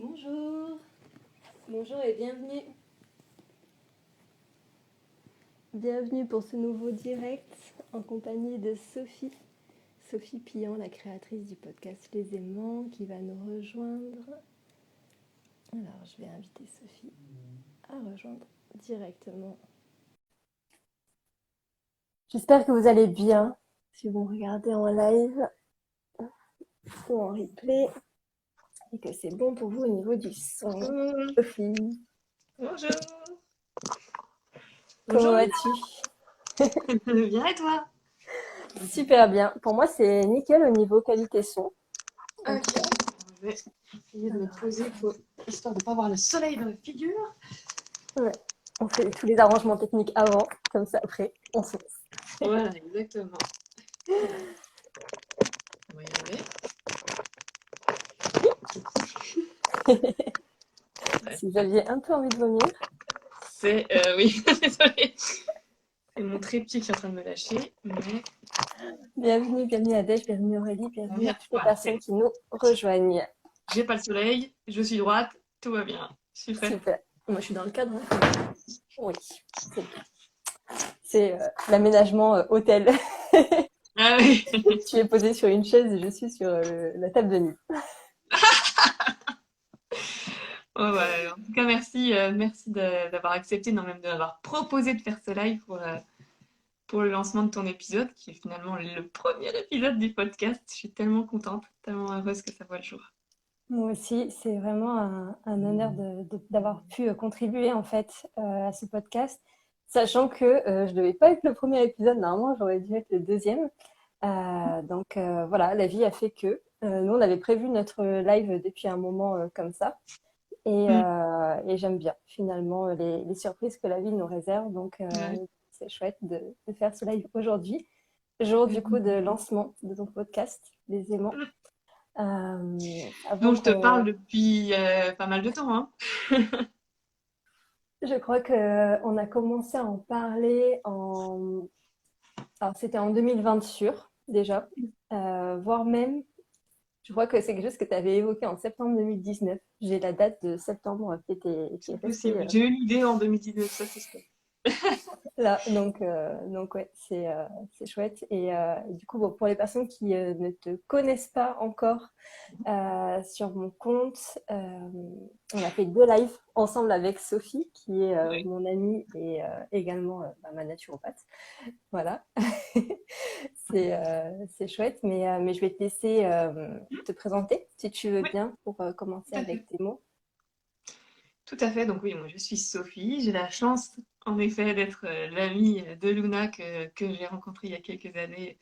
Bonjour, bonjour et bienvenue. Bienvenue pour ce nouveau direct en compagnie de Sophie Pillant, la créatrice du podcast Les Aimants, qui va nous rejoindre. Alors, je vais inviter Sophie à rejoindre directement. J'espère que vous allez bien, si vous me regardez en live ou en replay, et que c'est bon pour vous au niveau du son. Sophie, Bonjour. comment Bonjour. vas-tu? Bien et toi? Super bien. Pour moi, c'est nickel au niveau qualité son. Ok. Je vais essayer de me poser histoire de ne pas avoir le soleil dans la figure. Ouais. On fait tous les arrangements techniques avant, comme ça après, on se lance. Voilà, exactement. On va y arriver. Si vous aviez un peu envie de vomir. C'est... oui, désolée. C'est mon trépied qui est en train de me lâcher. Mais... Bienvenue Adèle, bienvenue Aurélie, bienvenue à toutes les Voilà, personnes qui nous rejoignent. j'ai pas le soleil, je suis droite, tout va bien. Je suis prête. Super. Moi, je suis dans le cadre. Oui, c'est bien. C'est l'aménagement hôtel. Ah oui. Tu es posée sur une chaise et je suis sur la table de nuit. Oh, ouais. En tout cas, merci, merci d'avoir accepté, non même d'avoir proposé de faire ce live pour le lancement de ton épisode, qui est finalement le premier épisode du podcast. Je suis tellement contente, tellement heureuse que ça voit le jour. Moi aussi, c'est vraiment un honneur d'avoir pu contribuer en fait à ce podcast, sachant que je devais pas être le premier épisode, normalement j'aurais dû être le deuxième. Donc voilà, la vie a fait que nous on avait prévu notre live depuis un moment comme ça, Mm. et j'aime bien finalement les surprises que la vie nous réserve. Donc Ouais. c'est chouette de faire ce live aujourd'hui, jour du coup de lancement de ton podcast, Les Aimants. Avant Dont je te parle qu'on depuis pas mal de temps, hein. Je crois qu'on a commencé à en parler Alors, c'était en 2020 sûr, déjà. Voire même, je crois que c'est quelque chose que tu avais évoqué en septembre 2019. J'ai la date de septembre qui est C'est restée possible. J'ai eu une idée en 2019, ça c'est sûr. là. Donc ouais, c'est chouette. Et du coup, bon, pour les personnes qui ne te connaissent pas encore, sur mon compte, on a fait 2 lives ensemble avec Sophie, qui est Ouais. mon amie et également ma naturopathe. Voilà, c'est chouette, mais je vais te laisser te présenter, si tu veux Oui, bien, pour commencer tout à fait. avec tes mots. Tout à fait. Donc oui, moi je suis Sophie. J'ai la chance, en effet, d'être l'amie de Luna que j'ai rencontrée il y a quelques années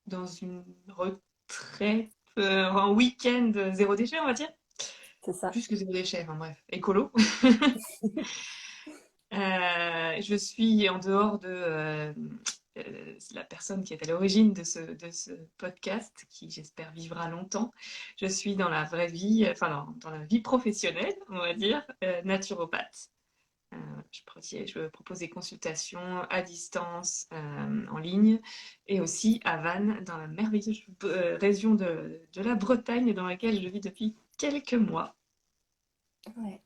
dans une retraite, en week-end zéro déchet, on va dire. C'est ça. Plus que zéro déchet, enfin bref, écolo. Je suis en dehors de la personne qui est à l'origine de ce podcast, qui j'espère vivra longtemps. Je suis dans la vraie vie, enfin dans la vie professionnelle, on va dire, naturopathe. Je propose des consultations à distance, en ligne, et aussi à Vannes, dans la merveilleuse région de la Bretagne, dans laquelle je vis depuis quelques mois. Ouais.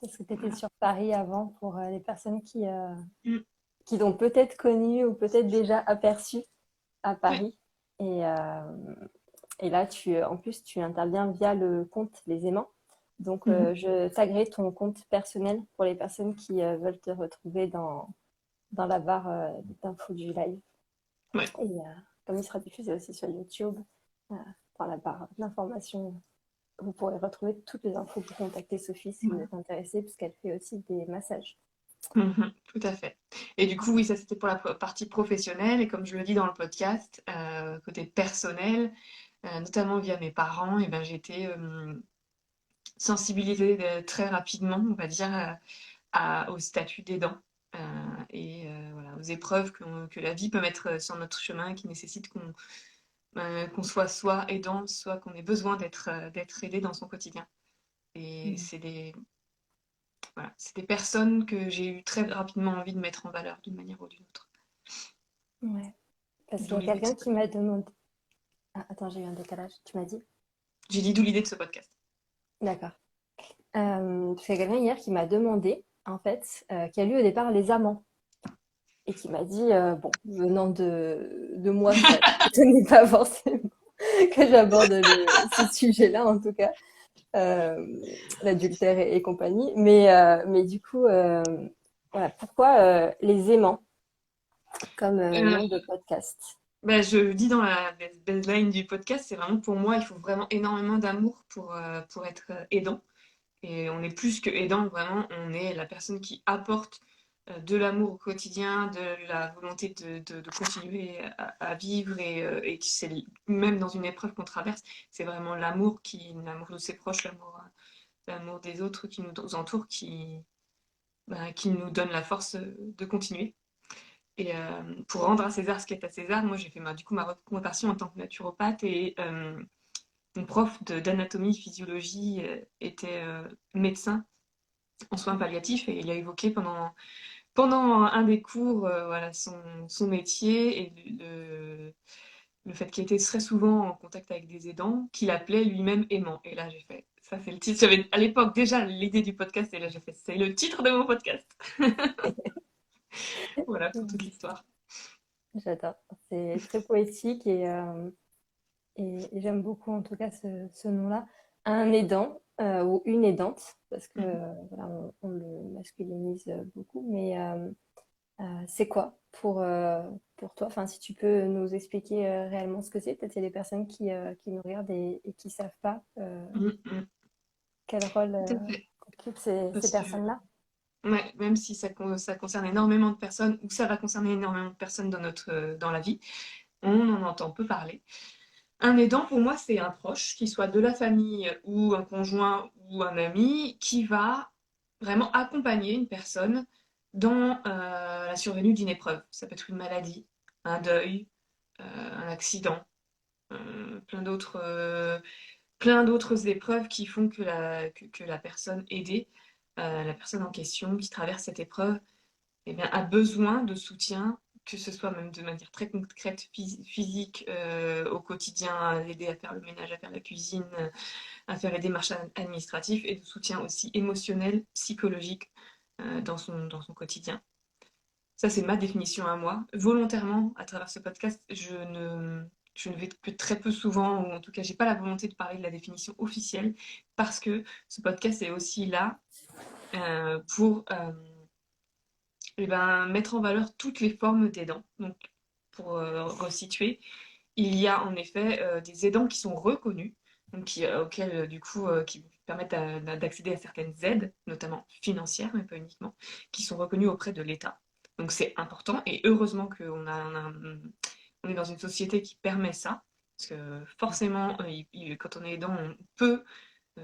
Parce que tu étais Voilà. sur Paris avant, pour les personnes Mm. qui l'ont peut-être connu ou peut-être déjà aperçu à Ouais. Paris. Et, euh, et là, en plus, tu interviens via le compte Les Aimants. Donc, Mhm. je taguerai ton compte personnel pour les personnes qui veulent te retrouver dans la barre d'infos du live. Ouais. Et comme il sera diffusé aussi sur YouTube, euh, dans la barre d'informations, vous pourrez retrouver toutes les infos pour contacter Sophie si vous Ouais. êtes intéressé, puisqu'elle fait aussi des massages. Mhm, tout à fait. Et du coup, oui, ça c'était pour la partie professionnelle. Et comme je le dis dans le podcast, côté personnel, notamment via mes parents, et ben, j'ai été sensibilisée très rapidement, on va dire, au statut d'aidant. Voilà, aux épreuves que la vie peut mettre sur notre chemin, qui nécessitent qu'on soit soit aidant, soit qu'on ait besoin d'être aidé dans son quotidien. Et Mm. voilà, c'est des personnes que j'ai eu très rapidement envie de mettre en valeur d'une manière ou d'une autre. Ouais. Parce qu'il D'où y a l'idée de quelqu'un ce qui podcast. m'a demandé. Ah, attends, j'ai eu un décalage. Tu m'as dit? J'ai dit d'où l'idée de ce podcast. D'accord. Parce qu'il y a quelqu'un hier qui m'a demandé, en fait, qui a lu au départ Les Amants et qui m'a dit, bon, venant de moi, ça n'est pas forcément que j'aborde ce sujet-là, en tout cas, euh, l'adultère et compagnie. Mais du coup, voilà, pourquoi Les Aimants comme Euh, nom de podcast? je dis dans la baseline du podcast, c'est vraiment pour moi, il faut vraiment énormément d'amour pour être aidant. Et on est plus que aidant, vraiment, on est la personne qui apporte de l'amour au quotidien, de la volonté de continuer à vivre et qui c'est même dans une épreuve qu'on traverse, c'est vraiment l'amour de ses proches, l'amour des autres qui nous entourent, qui nous donne la force de continuer. Et pour rendre à César ce qui est à César, moi j'ai fait du coup ma reconversion en tant que naturopathe et mon prof d'anatomie, physiologie était médecin en soins palliatifs et il a évoqué pendant un des cours voilà, son métier et le fait qu'il était très souvent en contact avec des aidants, qu'il appelait lui-même aimant. Et là j'ai fait, ça c'est le titre. J'avais à l'époque déjà l'idée du podcast et là j'ai fait, c'est le titre de mon podcast. Voilà pour toute l'histoire. J'adore. C'est très poétique et j'aime beaucoup en tout cas ce nom-là. Un aidant ou une aidante, parce que Mhm. voilà, on le masculinise beaucoup, mais c'est quoi pour toi? Enfin, si tu peux nous expliquer réellement ce que c'est, peut-être il y a des personnes qui nous regardent et qui ne savent pas Mhm. quel rôle Tout à fait. occupent ces Parce que personnes-là. ouais, même si ça concerne énormément de personnes, ou ça va concerner énormément de personnes dans la vie, on en entend peu parler. Un aidant, pour moi, c'est un proche, qui soit de la famille ou un conjoint ou un ami, qui va vraiment accompagner une personne dans la survenue d'une épreuve. Ça peut être une maladie, un deuil, un accident, plein d'autres épreuves qui font que la personne aidée, la personne en question qui traverse cette épreuve, eh bien, a besoin de soutien, que ce soit même de manière très concrète, physique, au quotidien, à l'aider à faire le ménage, à faire la cuisine, à faire les démarches administratives, et de soutien aussi émotionnel, psychologique, dans son quotidien. Ça, c'est ma définition à moi. Volontairement, à travers ce podcast, je ne vais que très peu souvent, ou en tout cas, j'ai pas la volonté de parler de la définition officielle, parce que ce podcast est aussi là pour eh ben, mettre en valeur toutes les formes d'aidants. Donc, pour resituer, il y a en effet des aidants qui sont reconnus, donc auxquels, du coup, qui permettent d'accéder à certaines aides, notamment financières, mais pas uniquement, qui sont reconnus auprès de l'État. Donc c'est important et heureusement on est dans une société qui permet ça, parce que forcément, quand on est aidant, on peut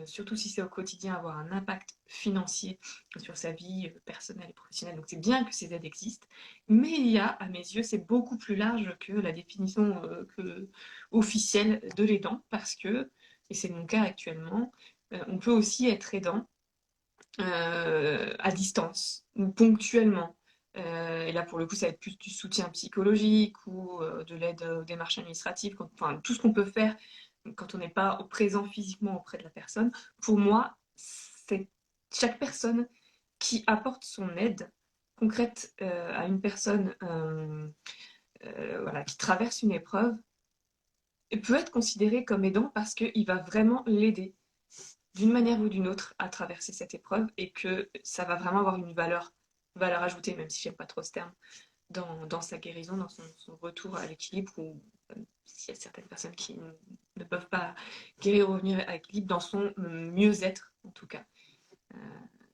surtout si c'est au quotidien, avoir un impact financier sur sa vie personnelle et professionnelle. Donc c'est bien que ces aides existent, mais il y a, à mes yeux, c'est beaucoup plus large que la définition officielle de l'aidant, parce que, et c'est mon cas actuellement, on peut aussi être aidant à distance ou ponctuellement. Et là, pour le coup, ça va être plus du soutien psychologique ou de l'aide aux démarches administratives, enfin, tout ce qu'on peut faire quand on n'est pas présent physiquement auprès de la personne. Pour moi, c'est chaque personne qui apporte son aide concrète à une personne voilà, qui traverse une épreuve peut être considéré comme aidant parce qu'il va vraiment l'aider d'une manière ou d'une autre à traverser cette épreuve et que ça va vraiment avoir une valeur ajoutée, même si j'aime pas trop ce terme, dans sa guérison, dans son retour à l'équilibre, ou s'il y a certaines personnes qui ne peuvent pas guérir ou revenir à l'équilibre, dans son mieux-être en tout cas. Euh,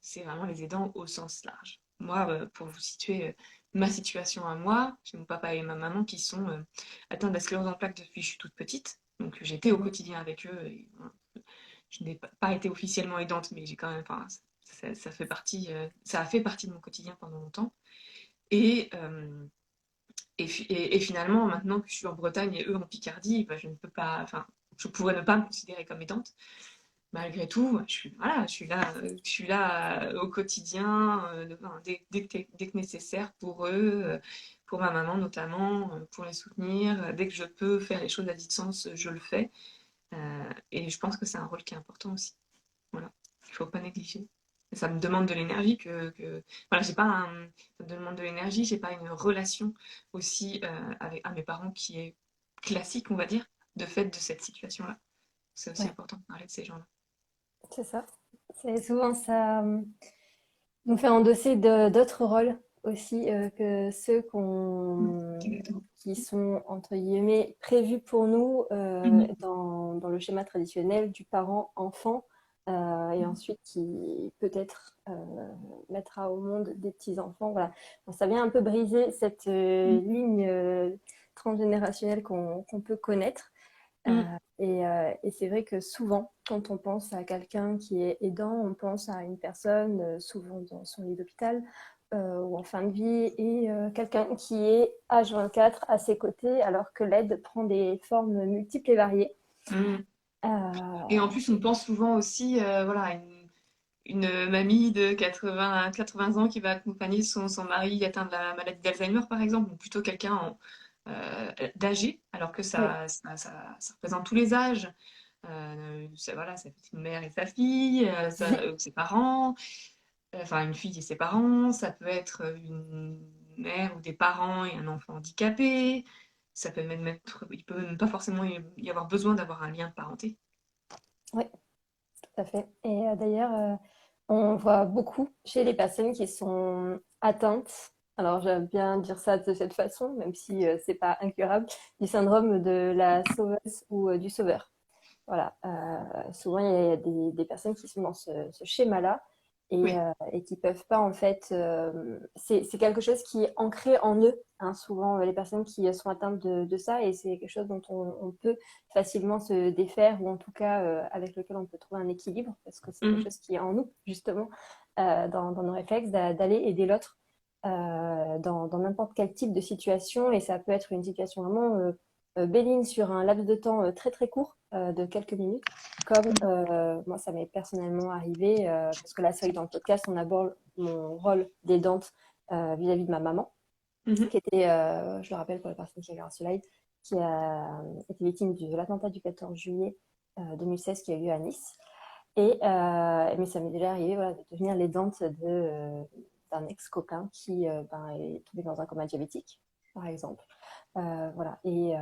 c'est vraiment les aidants au sens large. Moi, pour vous situer ma situation à moi, j'ai mon papa et ma maman qui sont atteints de la sclérose en plaques depuis que je suis toute petite. Donc j'étais au Mhm. quotidien avec eux. Et, je n'ai pas été officiellement aidante, mais j'ai quand même, enfin, ça fait partie, ça a fait partie de mon quotidien pendant longtemps. Et, et finalement, maintenant que je suis en Bretagne et eux en Picardie, bah, je ne peux pas, enfin, je pourrais ne pas me considérer comme aidante. Malgré tout, voilà, je suis là au quotidien, enfin, dès que nécessaire pour eux, pour ma maman notamment, pour les soutenir. Dès que je peux faire les choses à distance, je le fais. Et je pense que c'est un rôle qui est important aussi. Voilà. faut pas négliger. Et ça me demande de l'énergie voilà, j'ai pas ça me demande de l'énergie, j'ai pas une relation aussi avec à mes parents qui est classique, on va dire, de fait de cette situation-là. C'est aussi Ouais, important de parler de ces gens-là. c'est ça. C'est souvent ça nous fait endosser d'autres rôles aussi que ceux Exactement. qui sont, entre guillemets, prévus pour nous Mhm. dans le schéma traditionnel du parent-enfant et ensuite qui peut-être mettra au monde des petits-enfants. Voilà. Bon, ça vient un peu briser cette ligne transgénérationnelle qu'on peut connaître. Mhm. Et c'est vrai que souvent, quand on pense à quelqu'un qui est aidant, on pense à une personne, souvent dans son lit d'hôpital ou en fin de vie, et quelqu'un qui est H24 à ses côtés, alors que l'aide prend des formes multiples et variées. Mhm. Et en Euh, plus, on pense souvent aussi voilà, à une mamie de 80 ans qui va accompagner son mari atteint de la maladie d'Alzheimer, par exemple, ou plutôt quelqu'un d'âgé, alors que oui, ça représente tous les âges. Voilà, ça peut être une mère et sa fille, ses parents, enfin une fille et ses parents, ça peut être une mère ou des parents et un enfant handicapé, ça peut même être, il peut même pas forcément y avoir besoin d'avoir un lien de parenté. oui, tout à fait. Et d'ailleurs, on voit beaucoup chez les personnes qui sont atteintes, alors j'aime bien dire ça de cette façon, même si c'est pas incurable, du syndrome de la sauveuse ou du sauveur. Voilà. Souvent, il y a des personnes qui sont dans ce schéma-là Oui. et qui peuvent pas, en fait. C'est quelque chose qui est ancré en eux, hein, souvent, les personnes qui sont atteintes de ça, et c'est quelque chose dont on peut facilement se défaire, ou en tout cas avec lequel on peut trouver un équilibre, parce que c'est quelque Mhm. chose qui est en nous, justement, dans nos réflexes, d'aller aider l'autre dans n'importe quel type de situation, et ça peut être une situation vraiment bénigne sur un laps de temps très très court de quelques minutes, comme moi ça m'est personnellement arrivé, parce que là c'est vrai que dans le podcast on aborde mon rôle d'aidante vis-à-vis de ma maman, Mhm. qui était, je le rappelle pour les personnes qui regardent ce live, qui a été victime de l'attentat du 14 juillet 2016 qui a eu lieu à Nice. Mais ça m'est déjà arrivé voilà, de devenir l'aidante d'un ex-copain qui ben, est tombé dans un coma diabétique, par exemple. Voilà. Et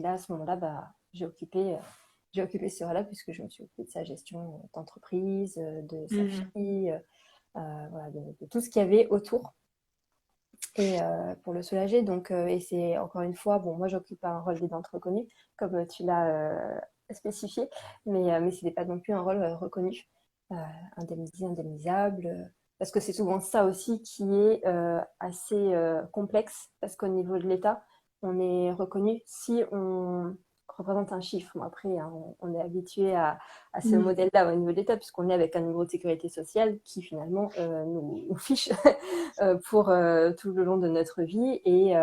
là, à ce moment-là, bah, j'ai occupé ce rôle-là puisque je me suis occupée de sa gestion d'entreprise, de sa Mhm. fille, voilà, de tout ce qu'il y avait autour et pour le soulager. Donc, et c'est encore une fois, bon, moi j'occupe un rôle d'aidante reconnu, comme tu l'as spécifié, mais ce n'est pas non plus un rôle reconnu, euh, indemnisé, indemnisable, parce que c'est souvent ça aussi qui est assez complexe, parce qu'au niveau de l'État, on est reconnu si on représente un chiffre. Bon, après, hein, on est habitué à ce Mhm. modèle-là au niveau de l'État, puisqu'on est avec un numéro de sécurité sociale qui finalement nous fiche pour tout le long de notre vie et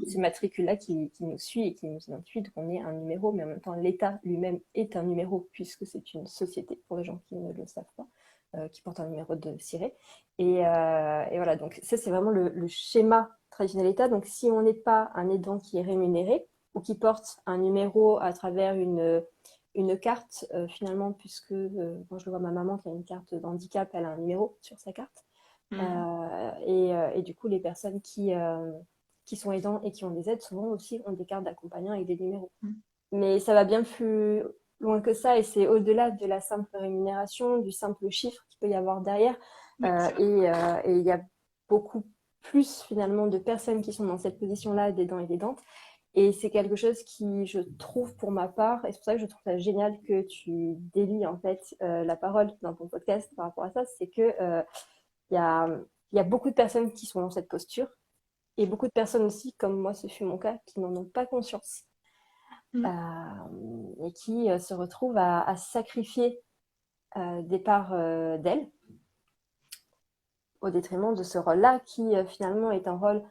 ce matricule-là qui nous suit et qui nous identifie, donc on est un numéro, mais en même temps l'État lui-même est un numéro puisque c'est une société pour les gens qui ne le savent pas, qui porte un numéro de ciré. Et voilà, donc ça c'est vraiment le schéma traditionnel État. Donc si on n'est pas un aidant qui est rémunéré ou qui porte un numéro à travers une carte, finalement, puisque quand je vois ma maman qui a une carte d'handicap, elle a un numéro sur sa carte. Mhm. Et du coup, les personnes qui sont aidants et qui ont des aides, souvent aussi ont des cartes d'accompagnant avec des numéros. Mhm. Mais ça va bien plus loin que ça et c'est au-delà de la simple rémunération, du simple chiffre qu'il peut y avoir derrière. Oui, c'est vrai. Et il y a beaucoup plus finalement de personnes qui sont dans cette position-là, d'aidants et d'aidantes. Et c'est quelque chose qui, je trouve, pour ma part, et c'est pour ça que je trouve ça génial que tu délies en fait la parole dans ton podcast par rapport à ça, c'est que il y a, il y a beaucoup de personnes qui sont dans cette posture et beaucoup de personnes aussi, comme moi, ce fut mon cas, qui n'en ont pas conscience Mhm. et qui se retrouvent à sacrifier des parts d'elles au détriment de ce rôle-là qui finalement est un rôle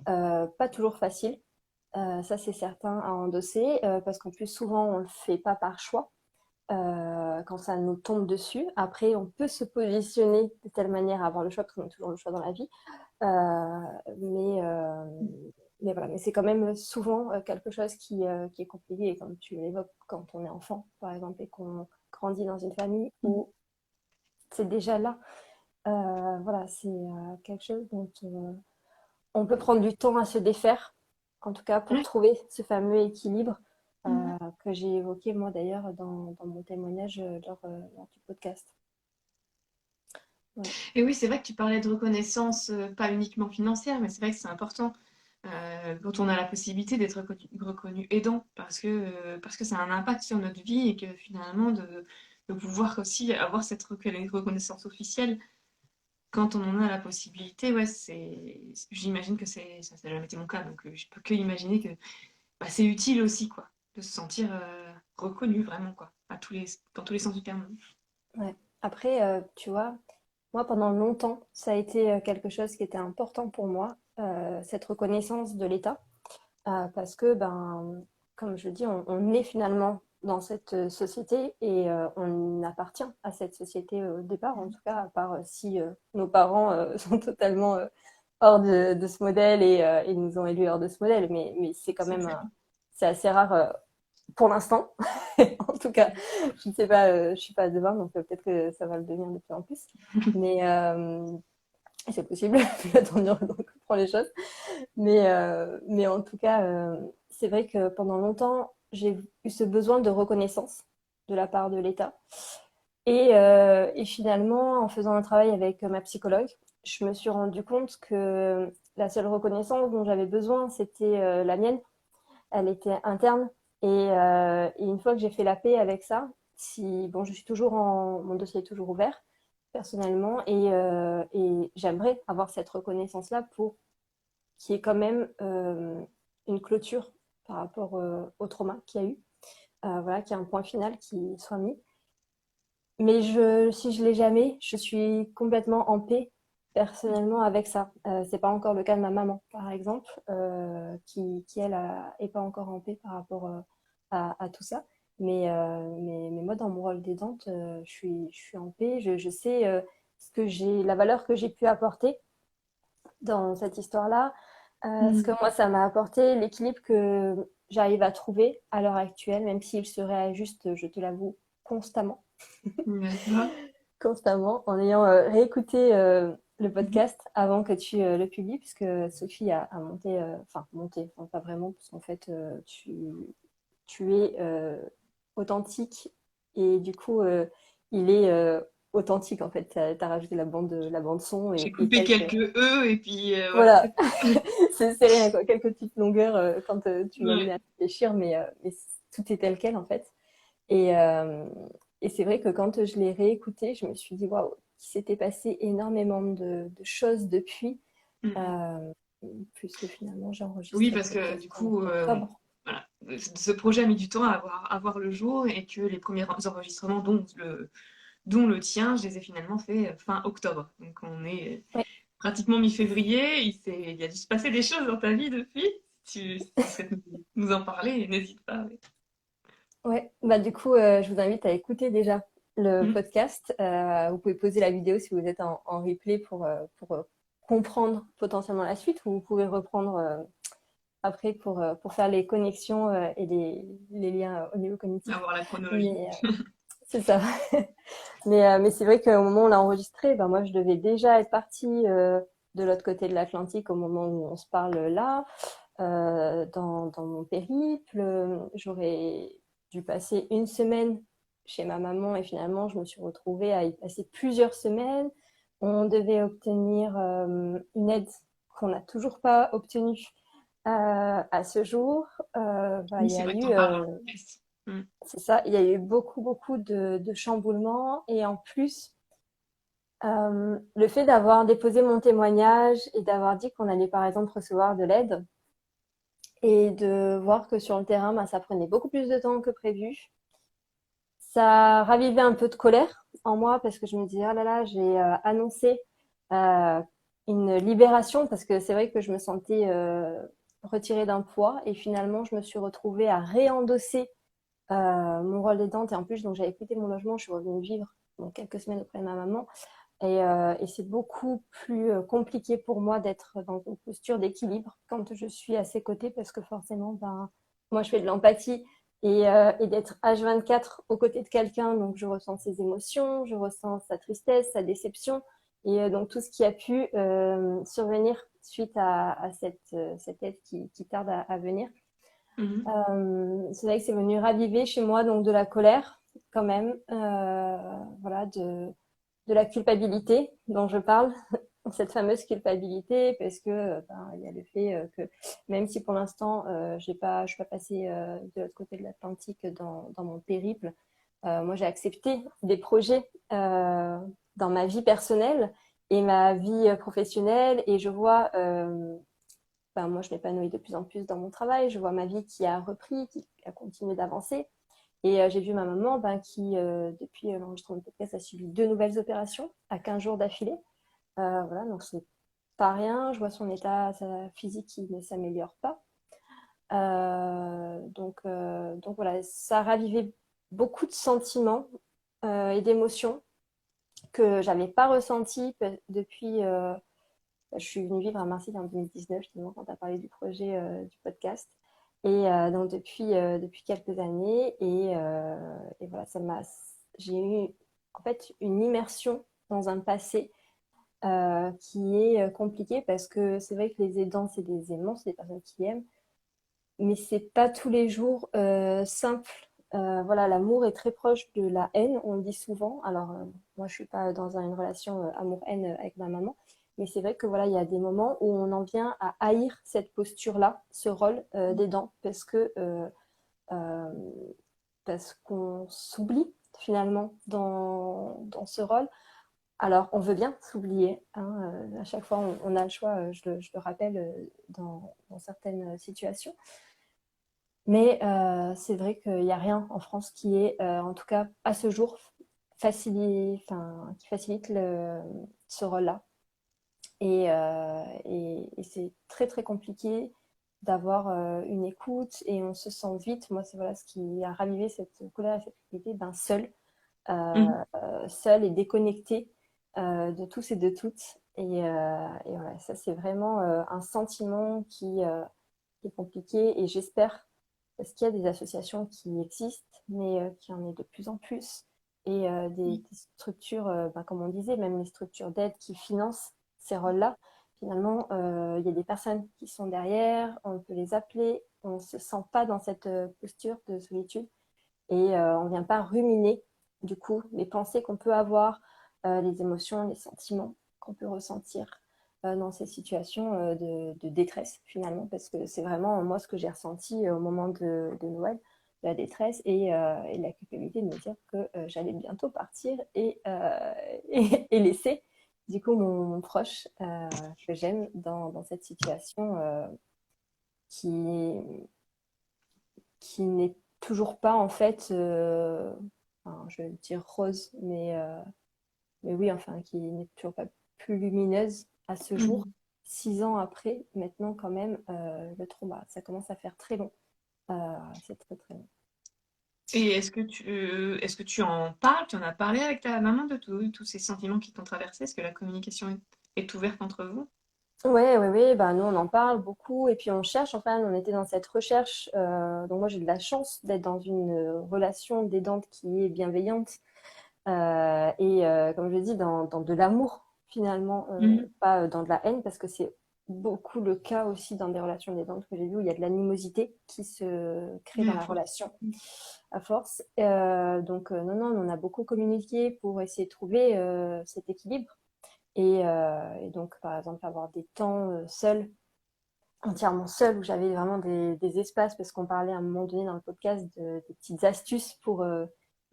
pas toujours facile. Ça, c'est certain à endosser parce qu'en plus, souvent, on ne le fait pas par choix. Quand ça nous tombe dessus. Après, on peut se positionner de telle manière à avoir le choix, parce qu'on a toujours le choix dans la vie. Euh, mais, euh, mais voilà, mais c'est quand même souvent quelque chose qui est compliqué, et comme tu l'évoques, quand on est enfant, par exemple, et qu'on grandit dans une famille Mhm. où c'est déjà là. Voilà, c'est quelque chose dont on peut prendre du temps à se défaire, en tout cas pour Ouais. trouver ce fameux équilibre Mhm. que j'ai évoqué moi d'ailleurs dans mon témoignage lors du podcast. Ouais. Et oui, c'est vrai que tu parlais de reconnaissance, pas uniquement financière, mais c'est vrai que c'est important quand on a la possibilité d'être reconnu aidant, parce que ça a un impact sur notre vie et que finalement de pouvoir aussi avoir cette reconnaissance officielle quand on en a la possibilité, ouais, j'imagine que ça n'a jamais été mon cas, donc je peux que imaginer que bah, c'est utile aussi, quoi, de se sentir reconnu vraiment, quoi, dans tous les sens du terme. Ouais. Après, tu vois, moi pendant longtemps, ça a été quelque chose qui était important pour moi, cette reconnaissance de l'État. Parce que, ben, comme je le dis, on est finalement dans cette société et on appartient à cette société au départ, en tout cas, à part si nos parents sont totalement hors de ce modèle et nous ont élus hors de ce modèle. Mais c'est quand C'est même, clair. c'est assez rare pour l'instant. En tout cas, je ne sais pas, je ne suis pas devin, donc peut-être que ça va le devenir de plus en plus. Mais c'est possible, vu la tournure dont on prend les choses. Mais en tout cas, c'est vrai que pendant longtemps, j'ai eu ce besoin de reconnaissance de la part de l'État. Et finalement, en faisant un travail avec ma psychologue, je me suis rendu compte que la seule reconnaissance dont j'avais besoin, c'était la mienne. Elle était interne. Et une fois que j'ai fait la paix avec ça, si bon, je suis toujours mon dossier est toujours ouvert personnellement, et j'aimerais avoir cette reconnaissance-là pour qui est quand même une clôture par rapport au trauma qu'il y a eu. Voilà, qu'il y a un point final qui soit mis. Mais si je l'ai jamais, je suis complètement en paix personnellement avec ça. C'est pas encore le cas de ma maman, par exemple, qui elle, est pas encore en paix par rapport à tout ça. Mais moi, dans mon rôle d'aidante, je suis en paix. Je sais la valeur que j'ai pu apporter dans cette histoire-là, ce que Mhm. moi, ça m'a apporté, l'équilibre que j'arrive à trouver à l'heure actuelle, même s'il se réajuste, je te l'avoue, constamment, D'accord. constamment, en ayant réécouté le Mhm. podcast avant que tu le publies, puisque Sophie a monté, enfin pas vraiment, parce qu'en fait, tu es authentique et du coup, il est authentique en fait. Tu as rajouté la bande son J'ai et coupé quelques, quelques E et puis voilà, voilà, c'est tout. c'est rien, quoi. Quelques petites longueurs quand tu m'as mené Ouais. à réfléchir, mais tout est tel quel en fait. Et, euh, et c'est vrai que quand je l'ai réécouté, je me suis dit, waouh, il s'était passé énormément de choses depuis, Mhm. euh, puisque finalement j'ai Oui, enregistré le parce que podcast du en coup, octobre. voilà, ce projet a mis du temps à voir le jour et que les premiers enregistrements, dont le tien, je les ai finalement fait fin octobre. Donc on est Ouais. pratiquement mi-février. Il y a dû se passer des choses dans ta vie depuis. Si tu souhaites nous en parler, n'hésite pas. Oui. Ouais, bah du coup, je vous invite à écouter déjà le Mm. podcast. Vous pouvez poser la vidéo si vous êtes en replay pour comprendre potentiellement la suite, ou vous pouvez reprendre après pour faire les connexions et les liens au niveau cognitif. Avoir la chronologie. Mais c'est ça. Mais c'est vrai qu'au moment où on l'a enregistré, ben moi, je devais déjà être partie de l'autre côté de l'Atlantique au moment où on se parle là. Dans mon périple, j'aurais dû passer une semaine chez ma maman et finalement, je me suis retrouvée à y passer plusieurs semaines. On devait obtenir une aide qu'on n'a toujours pas obtenue à ce jour. Bah, Oui, il y c'est a vrai que eu, t'en parles dans le podcast. Mm. c'est ça, il y a eu beaucoup de chamboulements et en plus, le fait d'avoir déposé mon témoignage et d'avoir dit qu'on allait par exemple recevoir de l'aide, et de voir que sur le terrain, bah, ça prenait beaucoup plus de temps que prévu. Ça ravivait un peu de colère en moi parce que je me disais, oh là là, j'ai annoncé euh, une libération parce que c'est vrai que je me sentais retirée d'un poids et finalement, je me suis retrouvée à réendosser mon rôle d'aidante et en plus, donc j'avais quitté mon logement, je suis revenue vivre donc, quelques semaines auprès de ma maman et c'est beaucoup plus compliqué pour moi d'être dans une posture d'équilibre quand je suis à ses côtés parce que forcément, ben, moi, je fais de l'empathie et d'être H24 aux côtés de quelqu'un. Donc, je ressens ses émotions, je ressens sa tristesse, sa déception et donc tout ce qui a pu survenir suite à cette aide qui tarde à venir. Mhm. C'est vrai que c'est venu raviver chez moi donc de la colère quand même, voilà, de la culpabilité dont je parle, cette fameuse culpabilité, parce que il y a le fait que même si pour l'instant je suis pas passée de l'autre côté de l'Atlantique dans mon périple, moi j'ai accepté des projets dans ma vie personnelle et ma vie professionnelle, et je vois moi, je m'épanouis de plus en plus dans mon travail. Je vois ma vie qui a repris, qui a continué d'avancer. Et j'ai vu ma maman qui, depuis l'enregistrement de podcast, a subi 2 nouvelles opérations à 15 jours d'affilée. Voilà, donc c'est pas rien. Je vois son état sa physique qui ne s'améliore pas. Donc voilà, ça a ravivé beaucoup de sentiments et d'émotions que j'avais pas ressentis depuis. Je suis venue vivre à Marseille en 2019, justement, quand tu as parlé du projet du podcast. Et donc, depuis quelques années. Et voilà, j'ai eu en fait une immersion dans un passé qui est compliqué parce que c'est vrai que les aidants, c'est des aimants, c'est des personnes qui aiment, mais c'est pas tous les jours simple. Voilà, l'amour est très proche de la haine, on le dit souvent. Alors, moi, je suis pas dans une relation amour-haine avec ma maman, mais c'est vrai que voilà, il y a des moments où on en vient à haïr cette posture-là, ce rôle d'aidant, euh, parce qu'on s'oublie finalement dans ce rôle. Alors, on veut bien s'oublier, hein, à chaque fois, on a le choix, je le rappelle, dans certaines situations. Mais c'est vrai qu'il n'y a rien en France qui est, en tout cas à ce jour, qui facilite ce rôle-là. Et c'est très très compliqué d'avoir une écoute et on se sent vite. Moi, c'est voilà ce qui a ravivé cette colère et cette activité seul, Mhm. seul et déconnecté de tous et de toutes. Et voilà, ça c'est vraiment un sentiment qui est compliqué et j'espère parce qu'il y a des associations qui existent, mais qui en est de plus en plus. Et des structures, comme on disait, même les structures d'aide qui financent ces rôles-là, finalement, il y a des personnes qui sont derrière, on peut les appeler, on ne se sent pas dans cette posture de solitude et on ne vient pas ruminer, du coup, les pensées qu'on peut avoir, les émotions, les sentiments qu'on peut ressentir dans ces situations de détresse finalement, parce que c'est vraiment moi ce que j'ai ressenti au moment de Noël, de la détresse et la culpabilité de me dire que j'allais bientôt partir et laisser du coup mon proche que j'aime dans cette situation qui, qui n'est toujours pas en fait, enfin, je vais dire rose, mais oui, enfin, qui n'est toujours pas plus lumineuse à ce jour. Mhm. 6 ans après, maintenant quand même, le trauma, ça commence à faire très long. C'est très très long. Et est-ce que tu en parles, tu en as parlé avec ta maman de tous ces sentiments qui t'ont traversé? Est-ce que la communication est ouverte entre vous? Ouais, ouais, ouais, bah, nous on en parle beaucoup et puis on cherche, enfin on était dans cette recherche, donc moi j'ai de la chance d'être dans une relation d'aidante qui est bienveillante comme je dis, dans de l'amour finalement, Mhm. pas dans de la haine parce que c'est beaucoup le cas aussi dans des relations d'aidantes que j'ai vues où il y a de l'animosité qui se crée dans À la force. relation à force. Donc non, non, on a beaucoup communiqué pour essayer de trouver cet équilibre. Et donc, par exemple, avoir des temps seuls, entièrement seuls, où j'avais vraiment des espaces, parce qu'on parlait à un moment donné dans le podcast des petites astuces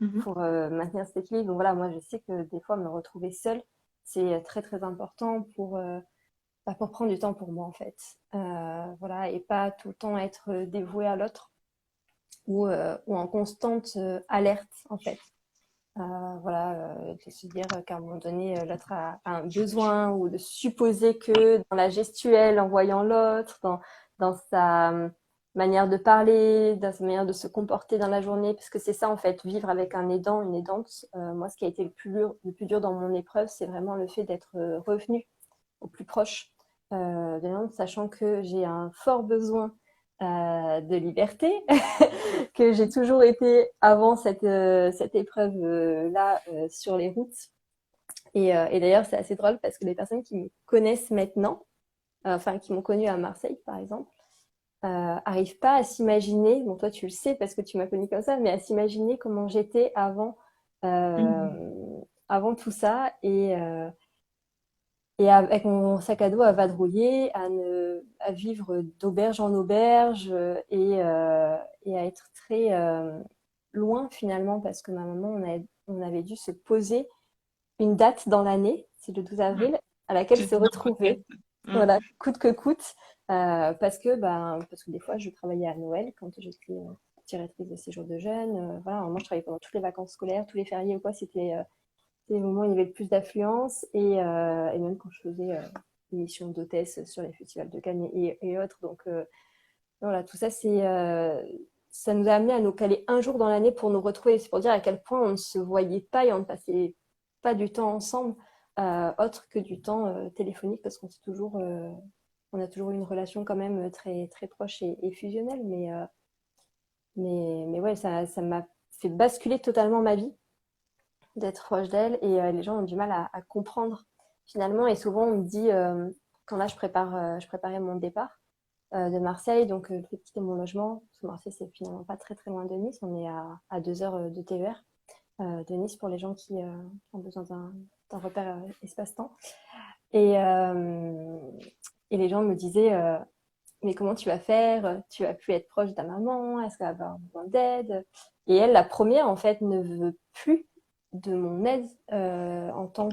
Mhm. pour maintenir cet équilibre. Donc voilà, moi, je sais que des fois, me retrouver seule, c'est très, très important pour prendre du temps pour moi, en fait. Voilà, et pas tout le temps être dévouée à l'autre ou en constante alerte, en fait. Voilà, de se dire qu'à un moment donné, l'autre a un besoin ou de supposer que dans la gestuelle, en voyant l'autre, dans sa manière de parler, dans sa manière de se comporter dans la journée, parce que c'est ça en fait, vivre avec un aidant, une aidante. Moi, ce qui a été le plus dur dans mon épreuve, c'est vraiment le fait d'être revenue au plus proche de l'aidante, sachant que j'ai un fort besoin de liberté, que j'ai toujours été avant cette épreuve-là sur les routes. Et d'ailleurs, c'est assez drôle parce que les personnes qui me connaissent maintenant, enfin qui m'ont connue à Marseille par exemple, arrivent pas à s'imaginer, bon toi tu le sais parce que tu m'as connue comme ça, mais à s'imaginer comment j'étais Mhm. euh, avant tout ça et avec mon sac à dos à vadrouiller, à vivre d'auberge en auberge et à être très loin finalement parce que ma maman, on avait dû se poser une date dans l'année, c'est le 12 Mhm. avril, à laquelle se J'étais dans le podcast. retrouver, Mhm. voilà, coûte que coûte, parce que des fois je travaillais à Noël quand j'étais directrice de séjour de jeunes, voilà, moi je travaillais pendant toutes les vacances scolaires, tous les fériés ou quoi, c'était le moment où il y avait le plus d'affluence et même quand je faisais une mission d'hôtesse sur les festivals de Cannes et autres. Donc voilà, tout ça, ça nous a amené à nous caler un jour dans l'année pour nous retrouver. C'est pour dire à quel point on ne se voyait pas et on ne passait pas du temps ensemble, autre que du temps téléphonique, parce on a toujours eu une relation quand même très, très proche et fusionnelle. Mais ouais, ça m'a fait basculer totalement ma vie d'être proche d'elle et les gens ont du mal à comprendre finalement. Et souvent, on me dit, quand là, je préparais mon départ de Marseille, donc je devais quitter mon logement, parce que Marseille, c'est finalement pas très très loin de Nice, on est à 2 heures de TER de Nice pour les gens qui ont besoin d'un repère espace-temps. Et, euh, et les gens me disaient, mais comment tu vas faire? Tu vas plus être proche de ta maman? Est-ce qu'elle va avoir besoin d'aide? Et elle, la première, en fait, ne veut plus de mon aide en tant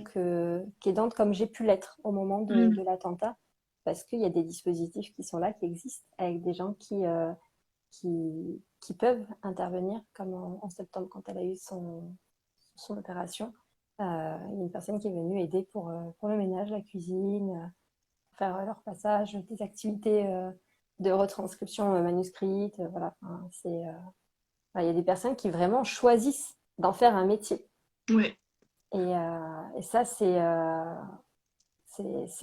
qu'aidante comme j'ai pu l'être au moment de Mhm. l'attentat, parce qu'il y a des dispositifs qui sont là, qui existent, avec des gens qui peuvent intervenir, comme en septembre quand elle a eu son opération. Il y a une personne qui est venue aider pour le ménage, la cuisine, faire leur passage, des activités de retranscription manuscrite. Voilà, enfin, il y a des personnes qui vraiment choisissent d'en faire un métier. Ouais. Et ça, c'est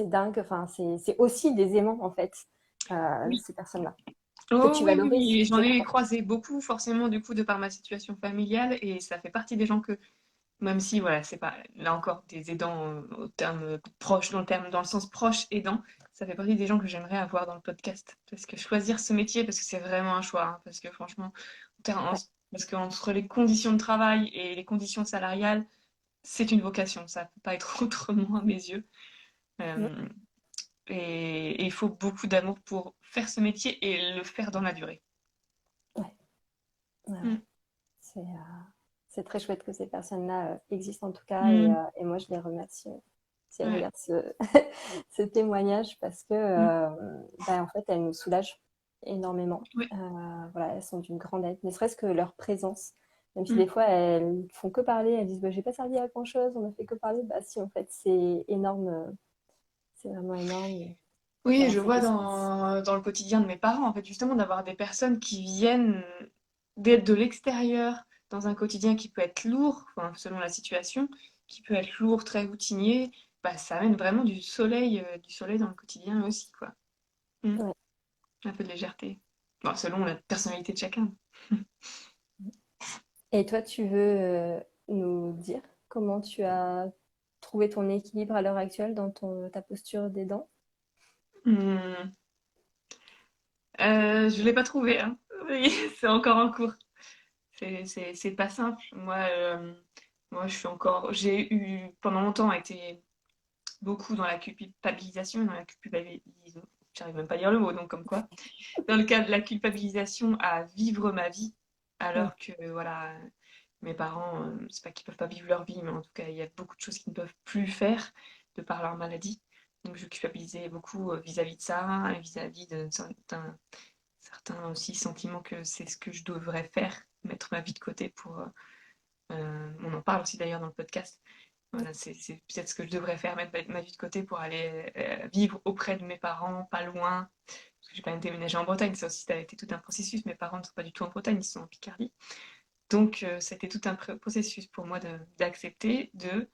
dingue. Enfin, c'est aussi des aimants, en fait, Oui. ces personnes-là, que Oh tu oui, oui, valorises, oui. J'en je ai crois. croisé beaucoup, forcément, du coup, de par ma situation familiale, et ça fait partie des gens que, même si, voilà, c'est pas, là encore, des aidants au terme proche, dans le sens proche aidant, ça fait partie des gens que j'aimerais avoir dans le podcast. Parce que choisir ce métier, parce que c'est vraiment un choix, hein, parce que franchement, Ouais. parce qu'entre les conditions de travail et les conditions salariales, c'est une vocation, ça peut pas être autrement à mes yeux. Mm. Euh, et il faut beaucoup d'amour pour faire ce métier et le faire dans la durée. Ouais. Ouais, ouais. Mm. C'est très chouette que ces personnes-là existent en tout cas Mm. et moi je les remercie si elles Ouais. regardent ce témoignage parce que Mm. en fait elles nous soulagent énormément. Ouais. Voilà, elles sont d'une grande aide, ne serait-ce que leur présence. Même si Mm. des fois elles font que parler, elles disent bah, j'ai pas servi à grand chose, on a fait que parler, bah si en fait c'est énorme, c'est vraiment énorme. Et Oui, voilà, je c'est vois l'espace. dans le quotidien de mes parents, en fait, justement, d'avoir des personnes qui viennent d'être de l'extérieur dans un quotidien qui peut être lourd, enfin, selon la situation, qui peut être lourd, très routinier, bah, ça amène vraiment du soleil dans le quotidien aussi, quoi. Mm. Ouais. Un peu de légèreté. Bon, selon la personnalité de chacun. Et toi, tu veux nous dire comment tu as trouvé ton équilibre à l'heure actuelle dans ta posture des dents? Mm. Je l'ai pas trouvé, hein. Oui, c'est encore en cours. C'est pas simple. Moi, je suis encore. J'ai eu pendant longtemps été beaucoup dans la culpabilisation, dans la culpabilisation. J'arrive même pas à dire le mot, donc comme quoi. Dans le cas de la culpabilisation à vivre ma vie, Mm. alors que voilà, mes parents, c'est pas qu'ils peuvent pas vivre leur vie, mais en tout cas, il y a beaucoup de choses qu'ils ne peuvent plus faire de par leur maladie. Donc je culpabilisais beaucoup vis-à-vis de ça, et vis-à-vis de certains aussi sentiments que c'est ce que je devrais faire, mettre ma vie de côté pour. On en parle aussi d'ailleurs dans le podcast. Voilà, c'est peut-être ce que je devrais faire, mettre ma vie de côté pour aller vivre auprès de mes parents, pas loin. Parce que j'ai pas même déménagé en Bretagne, ça aussi, ça a été tout un processus. Mes parents ne sont pas du tout en Bretagne, ils sont en Picardie. Donc, c'était tout un processus pour moi d'accepter euh,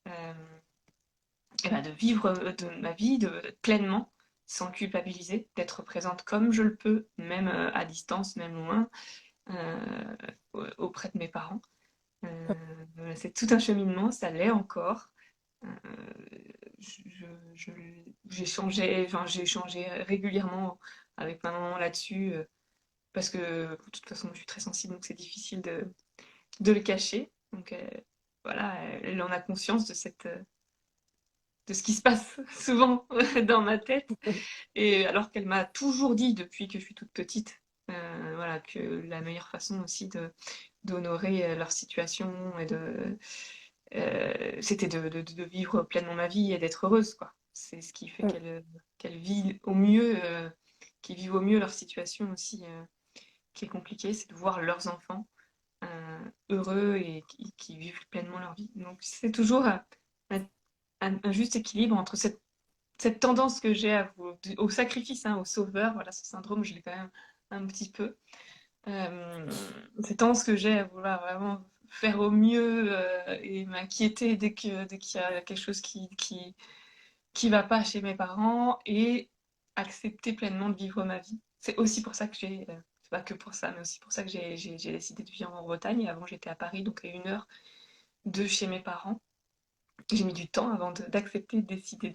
de vivre de ma vie pleinement, sans culpabiliser, d'être présente comme je le peux, même à distance, même loin, euh, auprès de mes parents. Voilà, c'est tout un cheminement, ça l'est encore. Euh, je- je- j'ai changé régulièrement avec ma maman là-dessus, parce que de toute façon, je suis très sensible, donc c'est difficile de le cacher. Donc voilà, elle en a conscience de ce qui se passe souvent dans ma tête. Et alors qu'elle m'a toujours dit depuis que je suis toute petite, voilà, que la meilleure façon aussi d'honorer leur situation et c'était de vivre pleinement ma vie et d'être heureuse, quoi. C'est ce qui fait Mm. qu'elle vit au mieux, qu'ils vivent au mieux leur situation aussi, qui est compliquée, c'est de voir leurs enfants heureux et qui vivent pleinement leur vie. Donc c'est toujours un, un juste équilibre entre cette tendance que j'ai au sacrifice, hein, au sauveur, voilà, ce syndrome, je l'ai quand même un petit peu. Cette tendance que j'ai à vouloir vraiment faire au mieux et m'inquiéter dès qu'il y a quelque chose qui va pas chez mes parents et accepter pleinement de vivre ma vie. C'est aussi pour ça que c'est pas que pour ça, mais aussi pour ça que j'ai décidé de vivre en Bretagne. Avant, j'étais à Paris, donc à 1 heure de chez mes parents. J'ai mis du temps avant d'accepter, de décider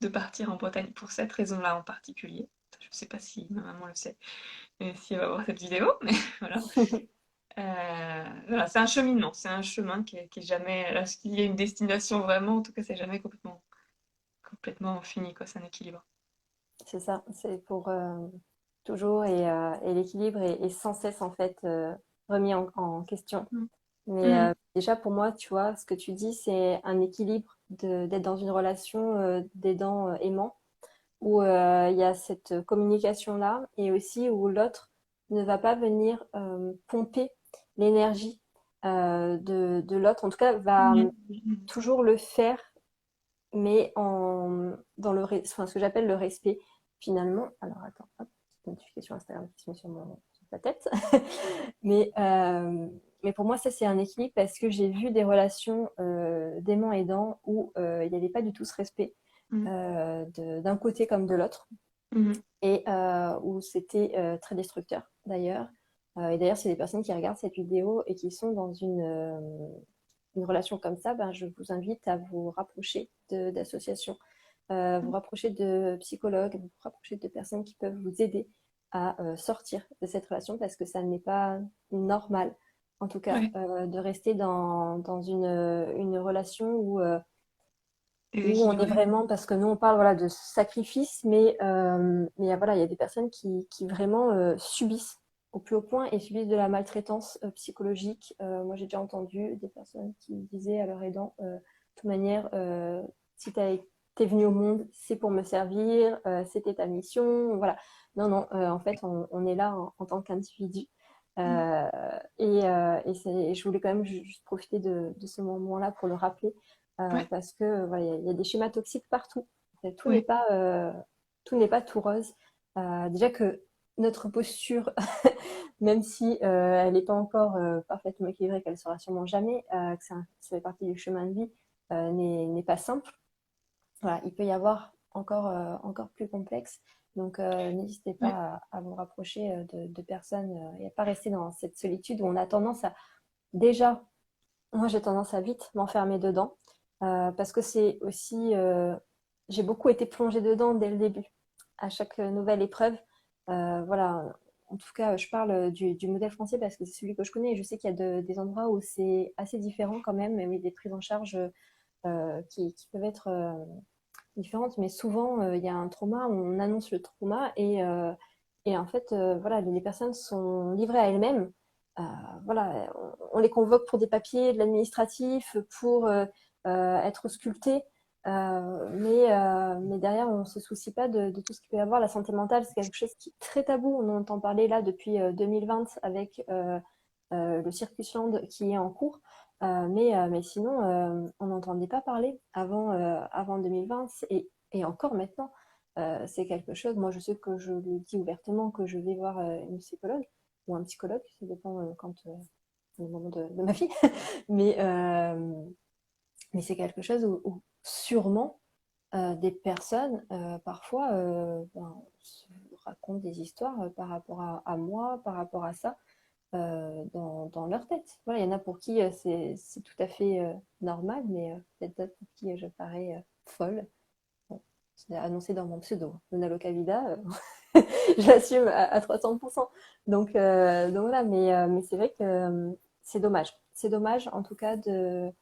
de partir en Bretagne pour cette raison-là en particulier. Je ne sais pas si ma maman le sait, et si elle va voir cette vidéo, mais voilà. Voilà, c'est un cheminement, c'est un chemin qui est jamais. Lorsqu'il y a une destination vraiment, en tout cas, c'est jamais complètement fini, quoi. C'est un équilibre. C'est ça, c'est pour toujours et l'équilibre est sans cesse en fait remis en question. Mm. Mais Mm. déjà pour moi, tu vois, ce que tu dis, c'est un équilibre d'être dans une relation d'aidant aimant où il y a cette communication-là et aussi où l'autre ne va pas venir pomper l'énergie de l'autre. En tout cas, va Mm. Mm. toujours le faire, mais dans enfin, ce que j'appelle le respect finalement. Alors attends, hop, petite notification Instagram qui se met sur la tête. mais, euh, mais pour moi, ça, c'est un équilibre parce que j'ai vu des relations d'aimants aidants où il n'y avait pas du tout ce respect Mm. d'un côté comme de l'autre Mm. et où c'était très destructeur d'ailleurs. Et d'ailleurs, c'est des personnes qui regardent cette vidéo et qui sont dans une relation comme ça, ben, je vous invite à vous rapprocher d'associations, vous rapprocher de psychologues, vous rapprocher de personnes qui peuvent vous aider à sortir de cette relation parce que ça n'est pas normal, en tout cas, Ouais, de rester dans une relation où on est déséquilibré. vraiment, parce que nous on parle voilà, de sacrifice, mais voilà, il y a des personnes qui vraiment subissent au plus haut point et subissent de la maltraitance psychologique. Moi j'ai déjà entendu des personnes qui disaient à leur aidant, de toute manière, si t'es venu au monde, c'est pour me servir, c'était ta mission, voilà. Non, non, en fait on est là en tant qu'individu. Mm. Euh, et je voulais quand même juste profiter de ce moment-là pour le rappeler Ouais, parce que voilà, il y a des schémas toxiques partout. ouais. Tout n'est pas tout rose. Déjà que notre posture, même si elle n'est pas encore parfaitement équilibrée, qu'elle sera sûrement jamais, que ça fait partie du chemin de vie, n'est pas simple. Voilà, il peut y avoir encore plus complexe. Donc, n'hésitez Ouais. pas à vous rapprocher de personnes et à pas rester dans cette solitude où on a tendance à déjà moi, j'ai tendance à vite m'enfermer dedans parce que c'est aussi, j'ai beaucoup été plongée dedans dès le début. À chaque nouvelle épreuve, voilà. En tout cas, je parle du modèle français parce que c'est celui que je connais. Je sais qu'il y a des endroits où c'est assez différent quand même, mais des prises en charge qui peuvent être différentes. Mais souvent, il y a un trauma, on annonce le trauma et en fait, voilà, les personnes sont livrées à elles-mêmes. Euh, voilà, on les convoque pour des papiers, de l'administratif, pour être sculptés. Mais derrière, on ne se soucie pas de tout ce qu'il peut y avoir. La santé mentale, c'est quelque chose qui est très tabou. On en entend parler là depuis 2020 avec le Circus Land qui est en cours. Mais sinon, on n'entendait pas parler avant 2020 et encore maintenant. C'est quelque chose, moi je sais que je le dis ouvertement que je vais voir une psychologue ou un psychologue, ça dépend quand le moment de ma vie, mais, euh, mais c'est quelque chose où sûrement des personnes, parfois, se racontent des histoires par rapport à moi, par rapport à ça, dans leur tête. Voilà, il y en a pour qui c'est tout à fait normal, mais peut-être d'autres pour qui je parais folle. Bon, c'est annoncé dans mon pseudo. Luna Locavida, je l'assume à 300%. Donc voilà, mais c'est vrai que c'est dommage. C'est dommage, en tout cas, de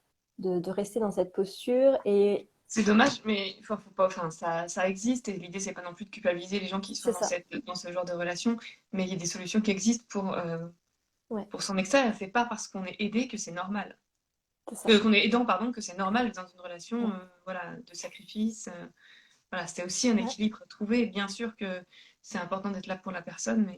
rester dans cette posture. Et C'est dommage, mais faut pas, enfin, ça existe et l'idée, c'est pas non plus de culpabiliser les gens qui sont c'est ça. dans ce genre de relation, mais il y a des solutions qui existent Ouais, pour s'en extraire. C'est pas parce qu'on est aidé que c'est normal. c'est ça. Qu'on est aidant, pardon, que c'est normal d'être dans une relation Ouais. voilà, de sacrifice. Voilà, c'est aussi un Ouais. équilibre à trouver. Bien sûr que c'est important d'être là pour la personne,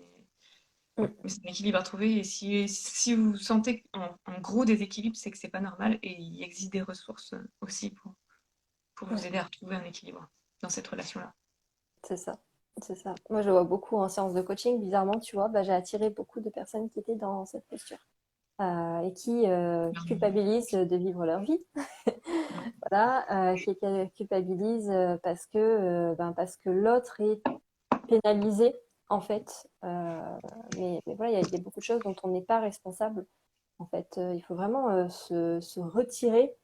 Mm. mais c'est un équilibre à trouver. Et si vous sentez en gros déséquilibre, c'est que c'est pas normal et il existe des ressources aussi pour vous Ouais. aider à retrouver un équilibre dans cette relation-là. C'est ça. C'est ça. Moi, je le vois beaucoup en séance de coaching. Bizarrement, tu vois, bah, j'ai attiré beaucoup de personnes qui étaient dans cette posture et qui culpabilisent de vivre leur vie. Voilà, qui culpabilisent parce que l'autre est pénalisé, en fait. Mais voilà, il y a beaucoup de choses dont on n'est pas responsable. En fait, il faut vraiment se retirer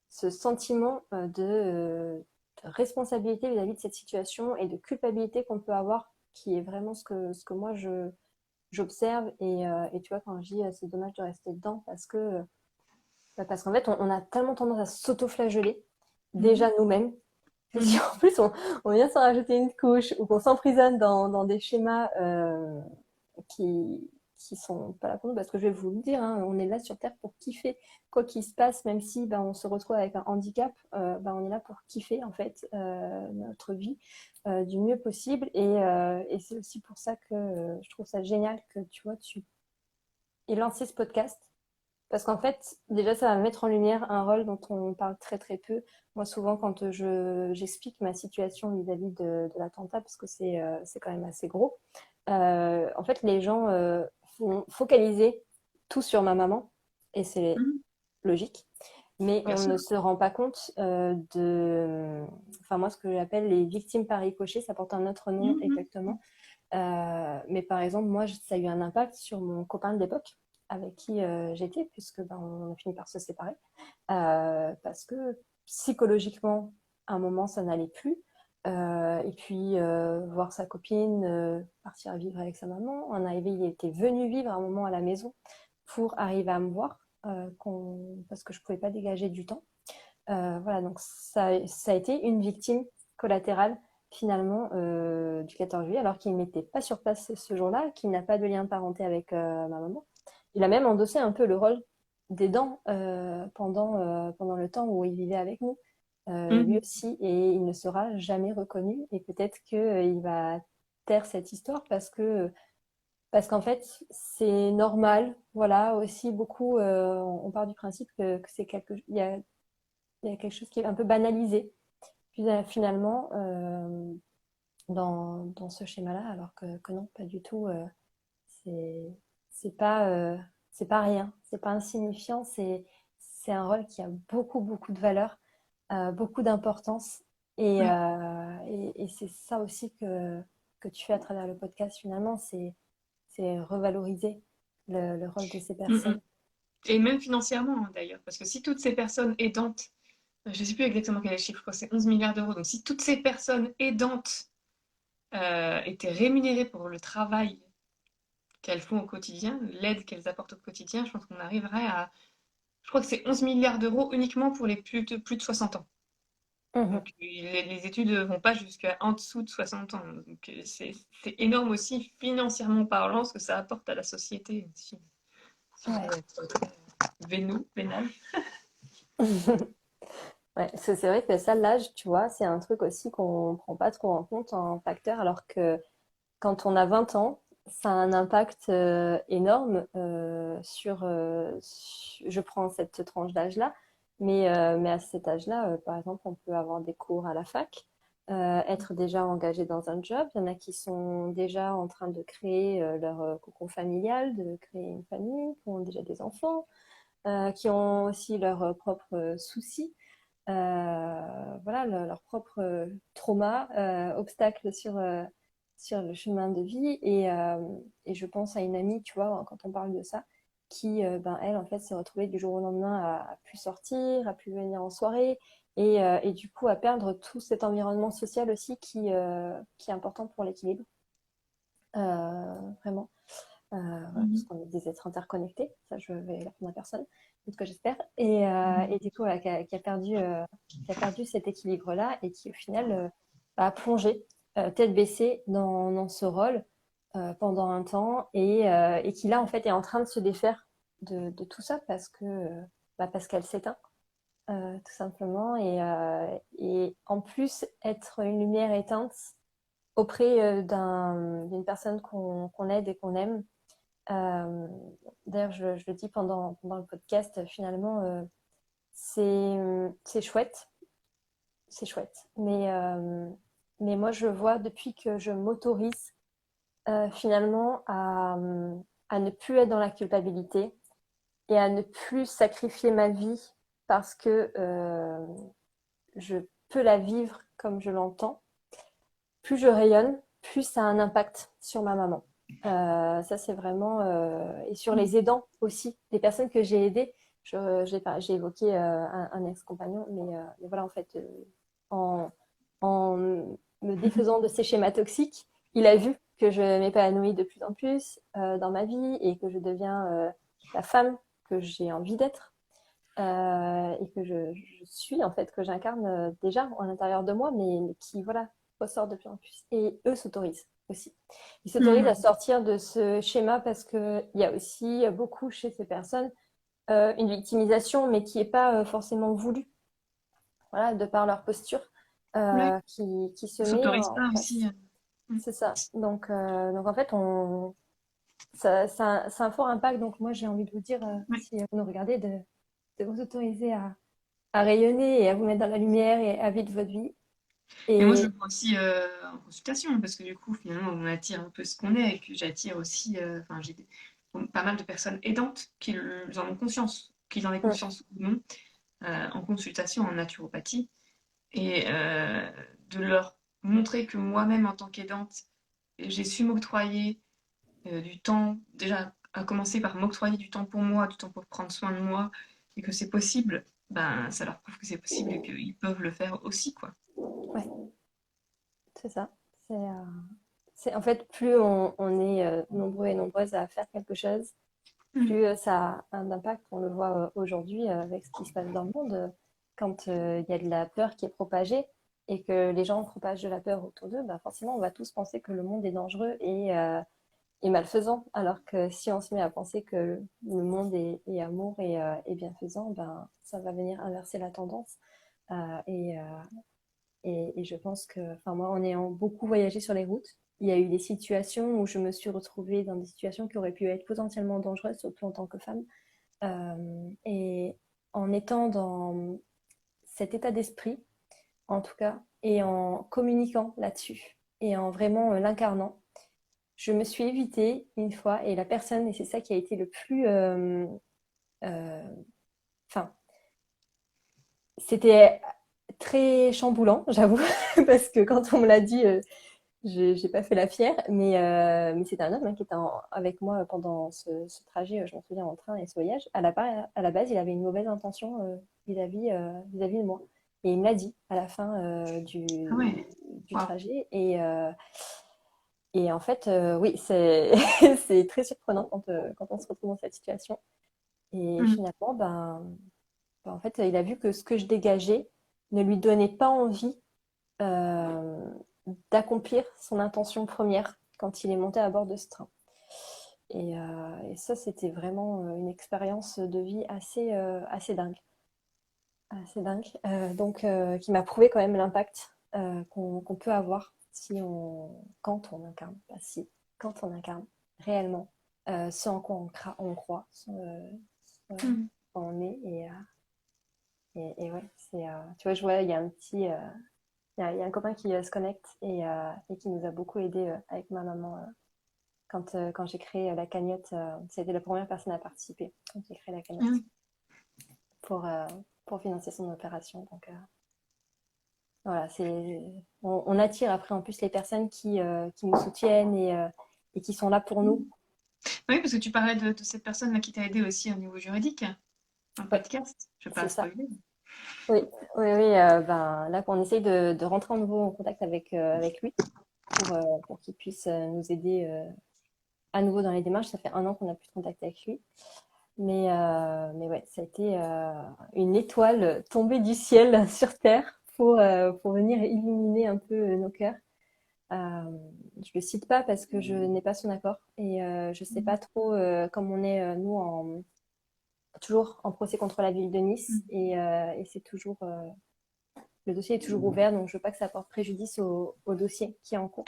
ce sentiment de responsabilité vis-à-vis de cette situation et de culpabilité qu'on peut avoir, qui est vraiment ce que moi j'observe. Et tu vois, quand je dis c'est dommage de rester dedans, parce qu'en fait, on a tellement tendance à s'auto-flageller, Mhm. déjà nous-mêmes, que si Mhm. en plus on vient s'en rajouter une couche ou qu'on s'emprisonne dans des schémas qui qui sont pas là pour nous, parce que je vais vous le dire, hein, on est là sur Terre pour kiffer, quoi qu'il se passe, même si on se retrouve avec un handicap, on est là pour kiffer en fait notre vie du mieux possible, et c'est aussi pour ça que je trouve ça génial que tu vois, tu aies lancé ce podcast, parce qu'en fait, déjà, ça va mettre en lumière un rôle dont on parle très très peu. Moi, souvent, quand j'explique ma situation vis-à-vis de l'attentat, parce que c'est quand même assez gros, en fait, les gens vont focaliser tout sur ma maman, et c'est Mhm. logique, mais Bien on sûr. ne se rend pas compte enfin moi, ce que j'appelle les victimes par ricochet, ça porte un autre nom Mhm. exactement. Mais par exemple, moi, ça a eu un impact sur mon copain de l'époque, avec qui j'étais, puisque on a fini par se séparer, parce que psychologiquement, à un moment, ça n'allait plus. Et puis, voir sa copine partir vivre avec sa maman. Il était venu vivre un moment à la maison pour arriver à me voir, parce que je ne pouvais pas dégager du temps. Voilà, donc ça a été une victime collatérale finalement du 14 juillet, alors qu'il n'était pas sur place ce jour-là, qu'il n'a pas de lien de parenté avec ma maman. Il a même endossé un peu le rôle d'aidant pendant le temps où il vivait avec nous, lui Mhm. aussi, et il ne sera jamais reconnu. Et peut-être qu'il va taire cette histoire parce qu'en fait, c'est normal. Voilà, aussi beaucoup, on part du principe que il y a quelque chose qui est un peu banalisé finalement dans ce schéma-là, alors que non, pas du tout. C'est c'est pas euh, c'est pas rien, c'est pas insignifiant. C'est un rôle qui a beaucoup beaucoup de valeur, beaucoup d'importance, Ouais. et c'est ça aussi que tu fais à travers le podcast finalement, c'est revaloriser le rôle de ces Mhm. personnes. Et même financièrement, hein, d'ailleurs, parce que si toutes ces personnes aidantes, je ne sais plus exactement quel est le chiffre, je crois que c'est 11 milliards d'euros, donc si toutes ces personnes aidantes étaient rémunérées pour le travail qu'elles font au quotidien, l'aide qu'elles apportent au quotidien, je pense qu'on arriverait à... Je crois que c'est 11 milliards d'euros uniquement pour les plus de 60 ans. Mhm. Donc les études ne vont pas jusqu'à en dessous de 60 ans. Donc c'est énorme aussi financièrement parlant ce que ça apporte à la société. Si on Ouais. veut être très vénal. Ouais, c'est vrai que ça, l'âge, tu vois, c'est un truc aussi qu'on prend pas trop en compte en facteur, alors que quand on a 20 ans, ça a un impact énorme je prends cette tranche d'âge-là, mais à cet âge-là, par exemple, on peut avoir des cours à la fac, être déjà engagé dans un job. Il y en a qui sont déjà en train de créer leur cocon familial, de créer une famille, qui ont déjà des enfants, qui ont aussi leurs propres soucis. voilà, leur propre trauma, obstacle sur le chemin de vie. Et je pense à une amie, tu vois, quand on parle de ça, qui, ben, elle, en fait, s'est retrouvée du jour au lendemain à plus sortir, à plus venir en soirée, et du coup à perdre tout cet environnement social aussi qui est important pour l'équilibre, vraiment. Parce Mhm. qu'on est des êtres interconnectés, ça je vais l'apprendre à personne, en tout cas j'espère, Mhm. et du coup voilà, qui a perdu cet équilibre-là et qui au final a plongé tête baissée dans ce rôle pendant un temps et qui là en fait est en train de se défaire de tout ça parce qu'elle s'éteint tout simplement et en plus être une lumière éteinte auprès d'une personne qu'on aide et qu'on aime. euh, D'ailleurs, je le dis pendant le podcast, finalement, c'est chouette, c'est chouette. Mais moi, je vois depuis que je m'autorise finalement à ne plus être dans la culpabilité et à ne plus sacrifier ma vie parce que je peux la vivre comme je l'entends. Plus je rayonne, plus ça a un impact sur ma maman. Ça, c'est vraiment. Et sur les aidants aussi, les personnes que j'ai aidées. J'ai évoqué un ex-compagnon, mais voilà, en fait, en, en me défaisant de ces schémas toxiques, il a vu que je m'épanouis de plus en plus dans ma vie et que je deviens la femme que j'ai envie d'être. Et que je suis en fait, que j'incarne déjà en l'intérieur de moi, mais qui voilà ressort de plus en plus. Et eux s'autorisent aussi. Ils s'autorisent à Mhm. sortir de ce schéma parce qu'il y a aussi beaucoup chez ces personnes une victimisation, mais qui n'est pas forcément voulue, voilà, de par leur posture Ouais. qui se On met s'autorise en pas aussi. face. C'est ça. Donc en fait, ça a un fort impact. Donc moi, j'ai envie de vous dire, Ouais. si vous nous regardez, de vous autoriser à rayonner et à vous mettre dans la lumière et à vivre votre vie. Et moi, je le Et vois aussi en consultation, parce que du coup, finalement, on attire un peu ce qu'on est, et que j'attire aussi, enfin, pas mal de personnes aidantes qui en ont conscience, qu'ils en aient mm, conscience ou non, en consultation en naturopathie, et de leur montrer que moi-même, en tant qu'aidante, j'ai su m'octroyer du temps, déjà à commencer par m'octroyer du temps pour moi, du temps pour prendre soin de moi, et que c'est possible, ben, ça leur prouve que c'est possible et qu'ils peuvent le faire aussi, quoi. ouais, c'est ça. En fait, plus on est nombreux et nombreuses à faire quelque chose, Mm. plus ça a un impact. On le voit aujourd'hui avec ce qui se passe dans le monde. Quand il y a de la peur qui est propagée et que les gens propagent de la peur autour d'eux, bah forcément, on va tous penser que le monde est dangereux et malfaisant. Alors que si on se met à penser que le monde est amour et bienfaisant, ben, ça va venir inverser la tendance. Euh, et, euh, et je pense que, enfin, moi, en ayant beaucoup voyagé sur les routes, il y a eu des situations où je me suis retrouvée dans des situations qui auraient pu être potentiellement dangereuses, surtout en tant que femme. Et en étant dans cet état d'esprit, en tout cas, et en communiquant là-dessus, et en vraiment l'incarnant, je me suis évitée une fois, et la personne, et c'est ça qui a été le plus... euh, Enfin, c'était très chamboulant, j'avoue, parce que quand on me l'a dit, j'ai pas fait la fière, mais c'était un homme hein, qui était avec moi pendant ce trajet, je m'en souviens, en train et ce voyage. À la base, il avait une mauvaise intention vis-à-vis de moi. Et il me l'a dit à la fin Ah ouais, du waouh. trajet. Et en fait, oui, c'est très surprenant quand on se retrouve dans cette situation. Et Mm. finalement, en fait, il a vu que ce que je dégageais ne lui donnait pas envie euh, d'accomplir son intention première quand il est monté à bord de ce train. Et ça, c'était vraiment une expérience de vie assez dingue. Assez dingue. Qui m'a prouvé quand même l'impact qu'on peut avoir quand on incarne, pas si, quand on incarne réellement ce en quoi on croit, ce Mm. on est. Et ouais, tu vois, je vois, il y a un petit. Il y a un copain qui se connecte et qui nous a beaucoup aidé avec ma maman quand j'ai créé la cagnotte. C'était la première personne à participer quand j'ai créé la Ah cagnotte oui. pour, euh, pour financer son opération. Donc voilà, on attire après en plus les personnes qui nous soutiennent et qui sont là pour nous. Oui, parce que tu parlais de cette personne-là qui t'a aidé aussi au niveau juridique, un Oui, podcast. Je ne vais c'est pas ça. spoiler. Oui, oui, oui. Ben, là, on essaye de rentrer à nouveau en contact avec lui pour qu'il puisse nous aider à nouveau dans les démarches. Ça fait 1 an qu'on n'a plus de contact avec lui. Mais ouais, ça a été une étoile tombée du ciel sur Terre pour venir illuminer un peu nos cœurs. Je le cite pas parce que je n'ai pas son accord et je sais pas trop comme on est nous toujours en procès contre la ville de Nice et c'est toujours le dossier est toujours ouvert, donc je veux pas que ça porte préjudice au dossier qui est en cours.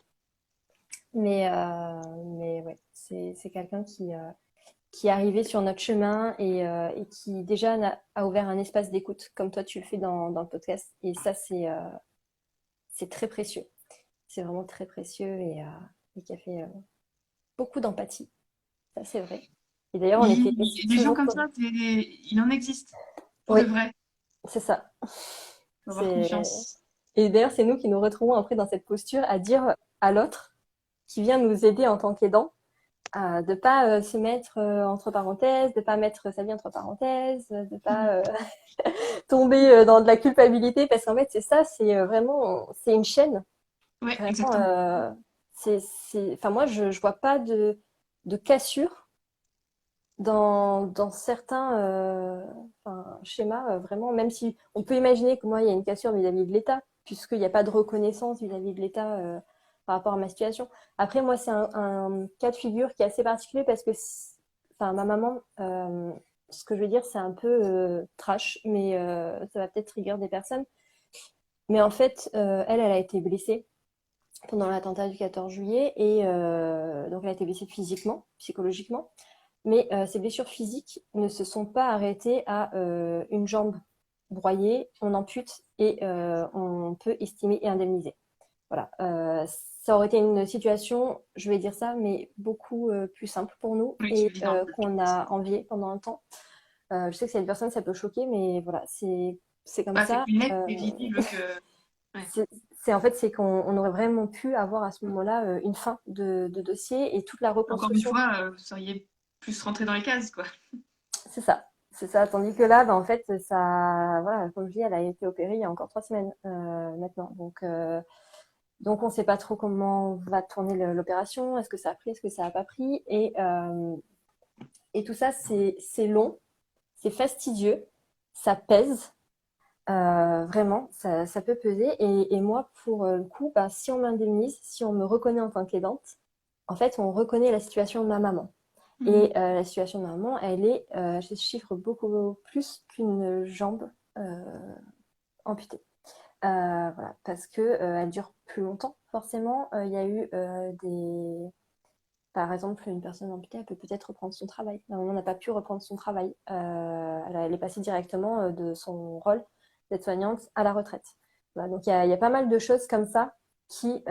Mais ouais, c'est quelqu'un qui est arrivé sur notre chemin et qui déjà a ouvert un espace d'écoute, comme toi tu le fais dans le podcast. Et ça, c'est très précieux. C'est vraiment très précieux et qui a fait beaucoup d'empathie. Ça, c'est vrai. Et d'ailleurs, on était Des gens toujours... comme ça, il en existe, pour de Oui, vrai. c'est ça. Faut avoir C'est... confiance. Et d'ailleurs, c'est nous qui nous retrouvons après dans cette posture à dire à l'autre qui vient nous aider en tant qu'aidant, de pas se mettre entre parenthèses, de pas mettre sa vie entre parenthèses, de pas tomber dans de la culpabilité, parce qu'en fait c'est ça, c'est vraiment c'est une chaîne. Oui, Vraiment, exactement. enfin moi je vois pas de cassure dans certains enfin, schémas vraiment, même si on peut imaginer que moi il y a une cassure vis-à-vis de l'État, puisqu'il n'y a pas de reconnaissance vis-à-vis de l'État par rapport à ma situation. Après moi c'est un cas de figure qui est assez particulier parce que enfin ma maman ce que je veux dire c'est un peu trash, mais ça va peut-être trigger des personnes. Mais en fait elle a été blessée pendant l'attentat du 14 juillet et donc elle a été blessée physiquement, psychologiquement. Mais ces blessures physiques ne se sont pas arrêtées à une jambe broyée, on ampute et on peut estimer et indemniser. Voilà. Ça aurait été une situation, je vais dire ça, mais beaucoup plus simple pour nous Oui, et évident. qu'on a envié pendant un temps. Je sais que certaines personnes, ça peut choquer, mais voilà, c'est comme Bah, c'est ça. plus net et visible que. Ouais. C'est en fait, c'est qu'on aurait vraiment pu avoir à ce moment-là une fin de dossier et toute la Encore une reconstruction. fois, vous seriez plus rentré dans les cases, quoi. C'est ça. C'est ça. Tandis que là, bah, en fait, ça, voilà, comme je dis, elle a été opérée il y a encore 3 semaines maintenant. Donc, on ne sait pas trop comment va tourner l'opération. Est-ce que ça a pris, est-ce que ça n'a pas pris et tout ça, c'est long, c'est fastidieux, ça pèse. Vraiment, ça peut peser. Et moi, pour le coup, bah, si on m'indemnise, si on me reconnaît en tant qu'aidante, en fait, on reconnaît la situation de ma maman. Et la situation de ma maman, elle est, je chiffre beaucoup plus qu'une jambe amputée. Voilà, parce que elle dure plus longtemps, forcément. Il y a eu par exemple, une personne amputée, elle peut peut-être reprendre son travail. Ma maman n'a pas pu reprendre son travail. Elle est passée directement de son rôle d'aide-soignante à la retraite. Voilà, donc il y a pas mal de choses comme ça qui,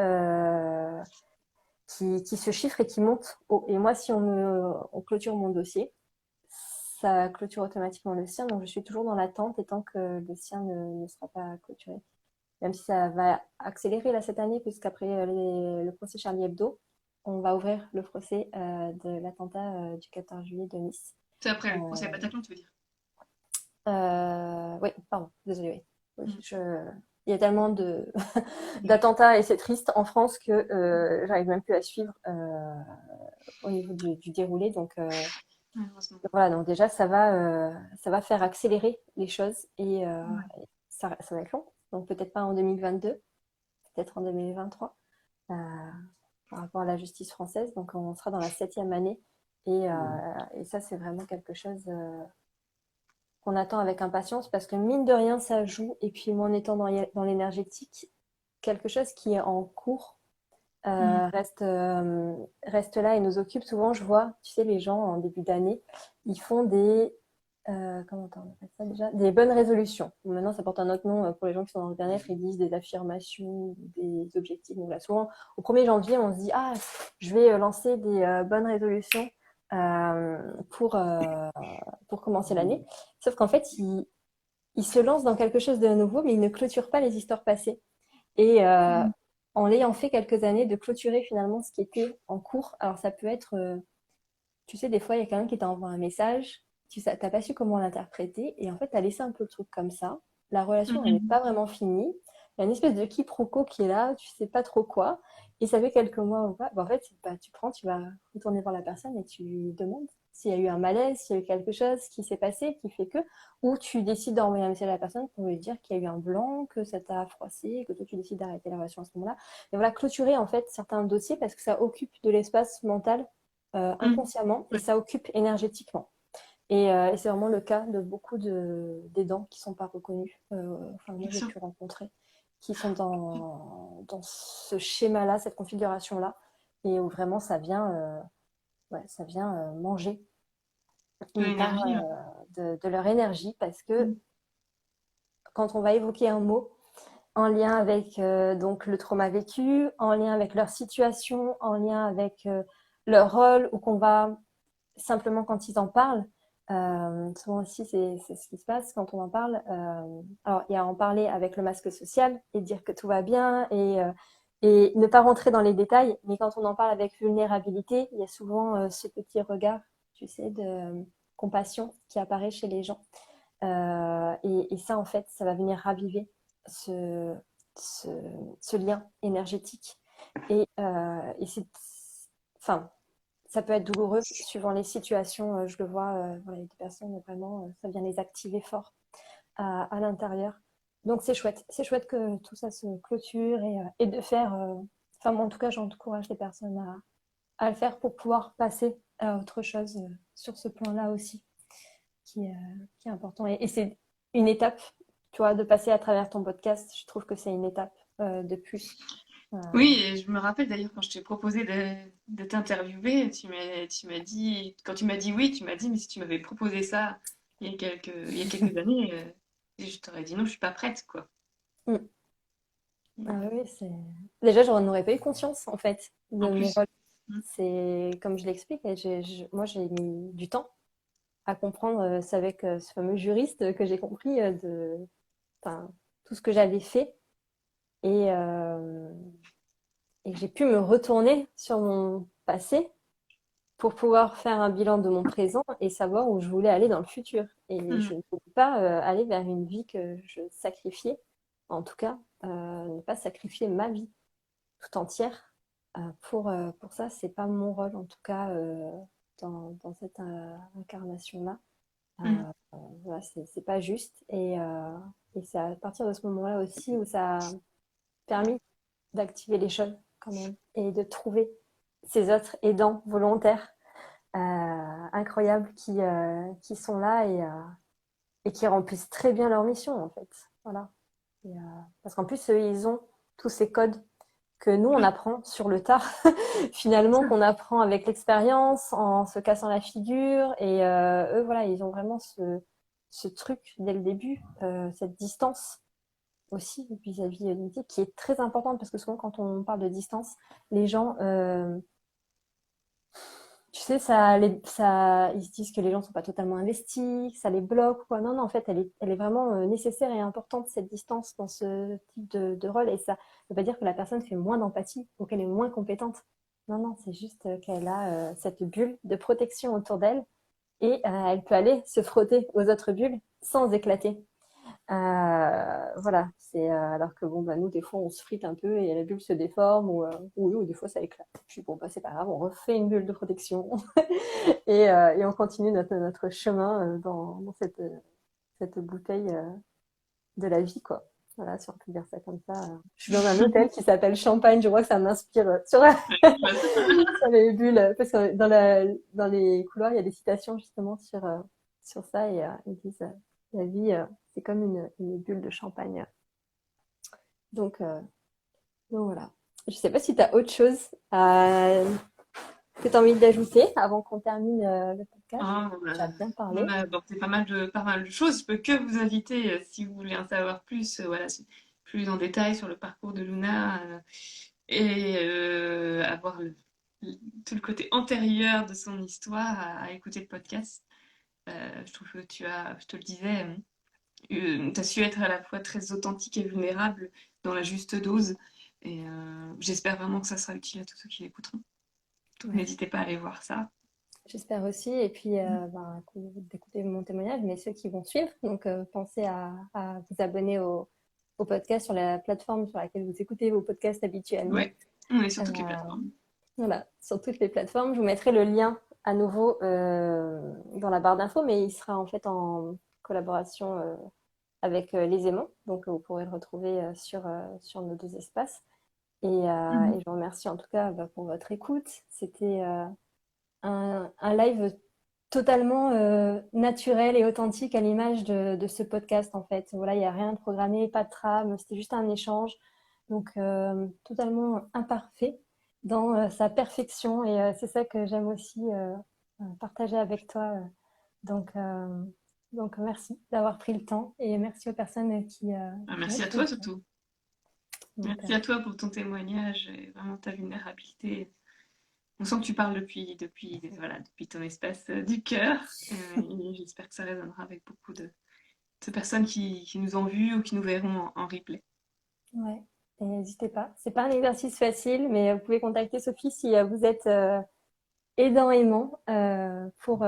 qui se chiffrent et qui montent haut. Et moi, si on clôture mon dossier, ça clôture automatiquement le sien. Donc je suis toujours dans l'attente et tant que le sien ne sera pas clôturé. Même si ça va accélérer là cette année, puisqu'après le procès Charlie Hebdo, on va ouvrir le procès de l'attentat du 14 juillet de Nice. C'est après le procès à Euh, Bataclan, tu veux dire. oui, pardon, désolée. Oui. Oui, Mm. il y a tellement d'attentats et c'est triste en France que j'arrive même plus à suivre au niveau du déroulé. Donc Malheureusement. voilà, donc déjà ça va faire accélérer les choses et ça va être long. Donc peut-être pas en 2022, peut-être en 2023. Euh, par rapport à la justice française. Donc, on sera dans la 7e année. Et ça, c'est vraiment quelque chose qu'on attend avec impatience parce que mine de rien, ça joue. Et puis, moi, en étant dans l'énergétique, quelque chose qui est en cours reste là et nous occupe. Souvent, je vois, tu sais, les gens en début d'année, ils font comment on appelle ça déjà? Des bonnes résolutions. Maintenant, ça porte un autre nom pour les gens qui sont dans le bien-être. Ils disent des affirmations, des objectifs. Donc là, souvent, au 1er janvier, on se dit, ah, je vais lancer des bonnes résolutions euh, pour, euh, pour commencer l'année. Sauf qu'en fait, il se lance dans quelque chose de nouveau, mais il ne clôture pas les histoires passées. Et en l'ayant fait quelques années, de clôturer finalement ce qui était en cours. Alors ça peut être, tu sais, des fois, il y a quelqu'un qui t'envoie un message, tu n'as pas su comment l'interpréter, et en fait, tu as laissé un peu le truc comme ça. La relation, elle n'est Mhm. pas vraiment finie. Il y a une espèce de quiproquo qui est là, tu sais pas trop quoi. Et ça fait quelques mois ou pas. Bah, en fait, bah, tu prends, tu vas retourner voir la personne et tu lui demandes s'il y a eu un malaise, s'il y a eu quelque chose qui s'est passé, qui fait que, ou tu décides d'envoyer un message à la personne pour lui dire qu'il y a eu un blanc, que ça t'a froissé, que toi tu décides d'arrêter la relation à ce moment-là. Et voilà, clôturer en fait certains dossiers parce que ça occupe de l'espace mental Mhm. inconsciemment et Ouais, ça occupe énergétiquement. Et c'est vraiment le cas de beaucoup d'aidants qui ne sont pas reconnus. Enfin, moi, bien j'ai sûr. pu rencontrer qui sont dans ce schéma-là, cette configuration-là, et où vraiment ça vient manger une part L'énergie. Ouais. de leur énergie parce que Mhm. quand on va évoquer un mot en lien avec donc le trauma vécu, en lien avec leur situation, en lien avec leur rôle, ou qu'on va simplement quand ils en parlent, souvent aussi c'est ce qui se passe quand on en parle. Alors il y a à en parler avec le masque social et dire que tout va bien et ne pas rentrer dans les détails, mais quand on en parle avec vulnérabilité, il y a souvent ce petit regard, tu sais, de compassion qui apparaît chez les gens. Et ça, en fait, ça va venir raviver ce, ce, ce lien énergétique. Et c'est, enfin, ça peut être douloureux suivant les situations. Je le vois, voilà, il y a des personnes vraiment, ça vient les activer fort à l'intérieur. Donc c'est chouette que tout ça se clôture et de faire. Enfin, moi, en tout cas, j'encourage les personnes à le faire pour pouvoir passer à autre chose sur ce plan-là aussi, qui est important. Et c'est une étape, tu vois, de passer à travers ton podcast. Je trouve que c'est une étape de plus. Euh, Oui, et je me rappelle d'ailleurs quand je t'ai proposé de t'interviewer, tu m'as dit, quand tu m'as dit oui, tu m'as dit, mais si tu m'avais proposé ça il y a quelques années, je t'aurais dit non, je suis pas prête, quoi. mm. Ah Mm. oui, c'est... Déjà, je n'en aurais pas eu conscience, en fait, de En mon plus. rôle. Mm. C'est comme je l'explique, et moi, j'ai mis du temps à comprendre. C'est avec ce fameux juriste que j'ai compris enfin, tout ce que j'avais fait. Et, euh, et que j'ai pu me retourner sur mon passé pour pouvoir faire un bilan de mon présent et savoir où je voulais aller dans le futur. Et je Mm. ne voulais pas aller vers une vie que je sacrifiais, en tout cas, ne pas sacrifier ma vie tout entière pour ça. C'est pas mon rôle, en tout cas, dans cette incarnation-là. Mm. Voilà, c'est pas juste. Et c'est à partir de ce moment-là aussi où ça a permis d'activer les choses quand même et de trouver ces autres aidants volontaires incroyables qui sont là et qui remplissent très bien leur mission en fait. Voilà. Parce qu'en plus, eux, ils ont tous ces codes que nous, on Oui, apprend sur le tard, finalement, ça. qu'on apprend avec l'expérience, en se cassant la figure. Et eux, voilà, ils ont vraiment ce truc dès le début, cette distance aussi vis-à-vis de l'unité, qui est très importante parce que souvent, quand on parle de distance, les gens tu sais, ils se disent que les gens sont pas totalement investis, que ça les bloque, quoi. Non, non, en fait, elle est vraiment nécessaire et importante, cette distance dans ce type de rôle. Et ça ne veut pas dire que la personne fait moins d'empathie ou qu'elle est moins compétente. Non, non, c'est juste qu'elle a cette bulle de protection autour d'elle et elle peut aller se frotter aux autres bulles sans éclater. Voilà, c'est alors que bon bah nous des fois on se frite un peu et la bulle se déforme ou des fois ça éclate. Puis bon bah c'est pas grave, on refait une bulle de protection et on continue notre chemin dans cette bouteille de la vie quoi. Voilà, si on peut dire ça comme ça. Je suis dans un hôtel qui s'appelle Champagne, je crois que ça m'inspire sur les bulles parce que dans les couloirs il y a des citations justement sur ça et ils disent la vie c'est comme une bulle de champagne. Donc, euh, donc voilà. Je sais pas si tu as autre chose que tu as envie d'ajouter avant qu'on termine le podcast. Ah, Tu as bien on parlé. a abordé pas mal de choses. Je peux que vous inviter, si vous voulez en savoir plus, voilà, plus en détail sur le parcours de Luna et avoir tout le côté antérieur de son histoire à écouter le podcast. Je trouve que je te le disais, tu as su être à la fois très authentique et vulnérable dans la juste dose. Et j'espère vraiment que ça sera utile à tous ceux qui l'écouteront. Donc Ouais. n'hésitez pas à aller voir ça. J'espère aussi. Et puis, d'écouter mon témoignage, mais ceux qui vont suivre. Donc, pensez à vous abonner au podcast sur la plateforme sur laquelle vous écoutez vos podcasts habituellement. Ouais, on est sur toutes les Euh, plateformes. voilà, sur toutes les plateformes. Je vous mettrai le lien à nouveau dans la barre d'infos, mais il sera en fait en collaboration avec les aimants. Donc, vous pourrez le retrouver sur nos deux espaces. Et je vous remercie en tout cas pour votre écoute. C'était un live totalement naturel et authentique à l'image de ce podcast en fait. Voilà, il n'y a rien de programmé, pas de trame, c'était juste un échange. Donc totalement imparfait dans sa perfection et c'est ça que j'aime aussi partager avec toi. Donc, euh, donc merci d'avoir pris le temps et merci aux personnes qui Merci mettent à le toi temps. surtout. Donc, Merci à toi pour ton témoignage et vraiment ta vulnérabilité. On sent que tu parles depuis ton espace du cœur. Et j'espère que ça résonnera avec beaucoup de personnes qui nous ont vus ou qui nous verront en replay. ouais. Et n'hésitez pas. C'est pas un exercice facile, mais vous pouvez contacter Sophie si vous êtes aidant-aimant pour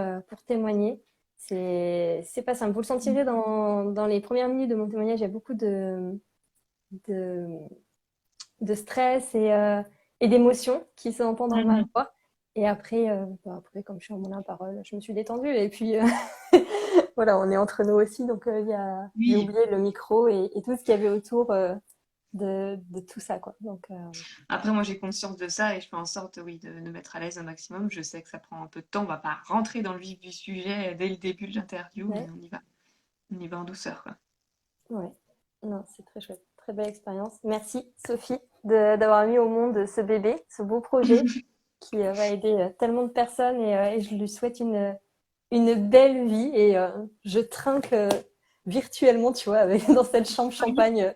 témoigner. C'est pas simple. Vous le sentirez dans les premières minutes de mon témoignage. Il y a beaucoup de, de stress et d'émotions qui s'entendent dans ma Mhm. voix. Et après, comme je suis en mon parole, je me suis détendue. Et puis, voilà, on est entre nous aussi. Donc, j'ai Oui, oublié le micro et tout ce qu'il y avait autour de tout ça, quoi. Donc, après, moi, j'ai conscience de ça et je fais en sorte, oui, de me mettre à l'aise un maximum. Je sais que ça prend un peu de temps. On va pas rentrer dans le vif du sujet dès le début de l'interview, mais ouais, on y va en douceur, quoi. ouais. Non, c'est très chouette. Très belle expérience. Merci, Sophie, d'avoir mis au monde ce bébé, ce beau projet qui va aider tellement de personnes et je lui souhaite une belle vie et je trinque virtuellement, tu vois, dans cette chambre champagne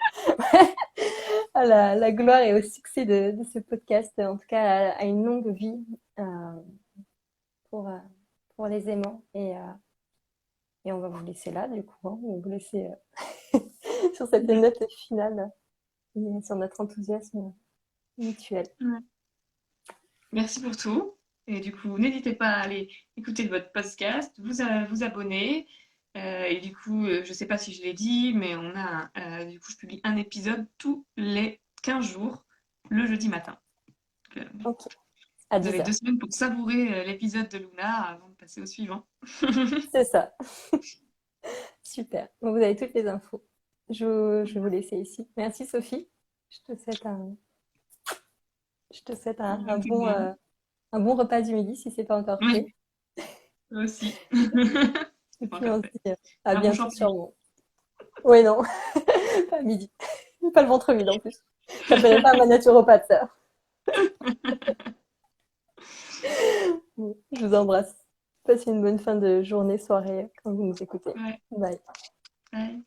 à la gloire et au succès de ce podcast, en tout cas à une longue vie euh, pour, euh, pour les aimants. Et on va vous laisser là, du coup, hein. On va vous laisser sur cette note finale et sur notre enthousiasme mutuel. Ouais. Merci pour tout. Et du coup, n'hésitez pas à aller écouter votre podcast, vous abonner. Et du coup, je ne sais pas si je l'ai dit, mais du coup, je publie un épisode tous les 15 jours, le jeudi matin. Donc, Ok, à vous 10 avez 2 heures. semaines pour savourer l'épisode de Luna avant de passer au suivant. C'est ça. Super. Donc, vous avez toutes les infos. Je vais vous laisser ici. Merci, Sophie. Je te souhaite un bon repas du midi si c'est pas encore fait. Oui, moi aussi. Et C'est pas puis, encore on se fait. dit à Un bon bientôt champignon. sûrement. Oui, non, pas à midi. Pas le ventre vide en plus. J'appellerai pas ma naturopathe, ça. Bon, je vous embrasse. Passez une bonne fin de journée, soirée quand vous nous écoutez. Ouais. Bye. Ouais.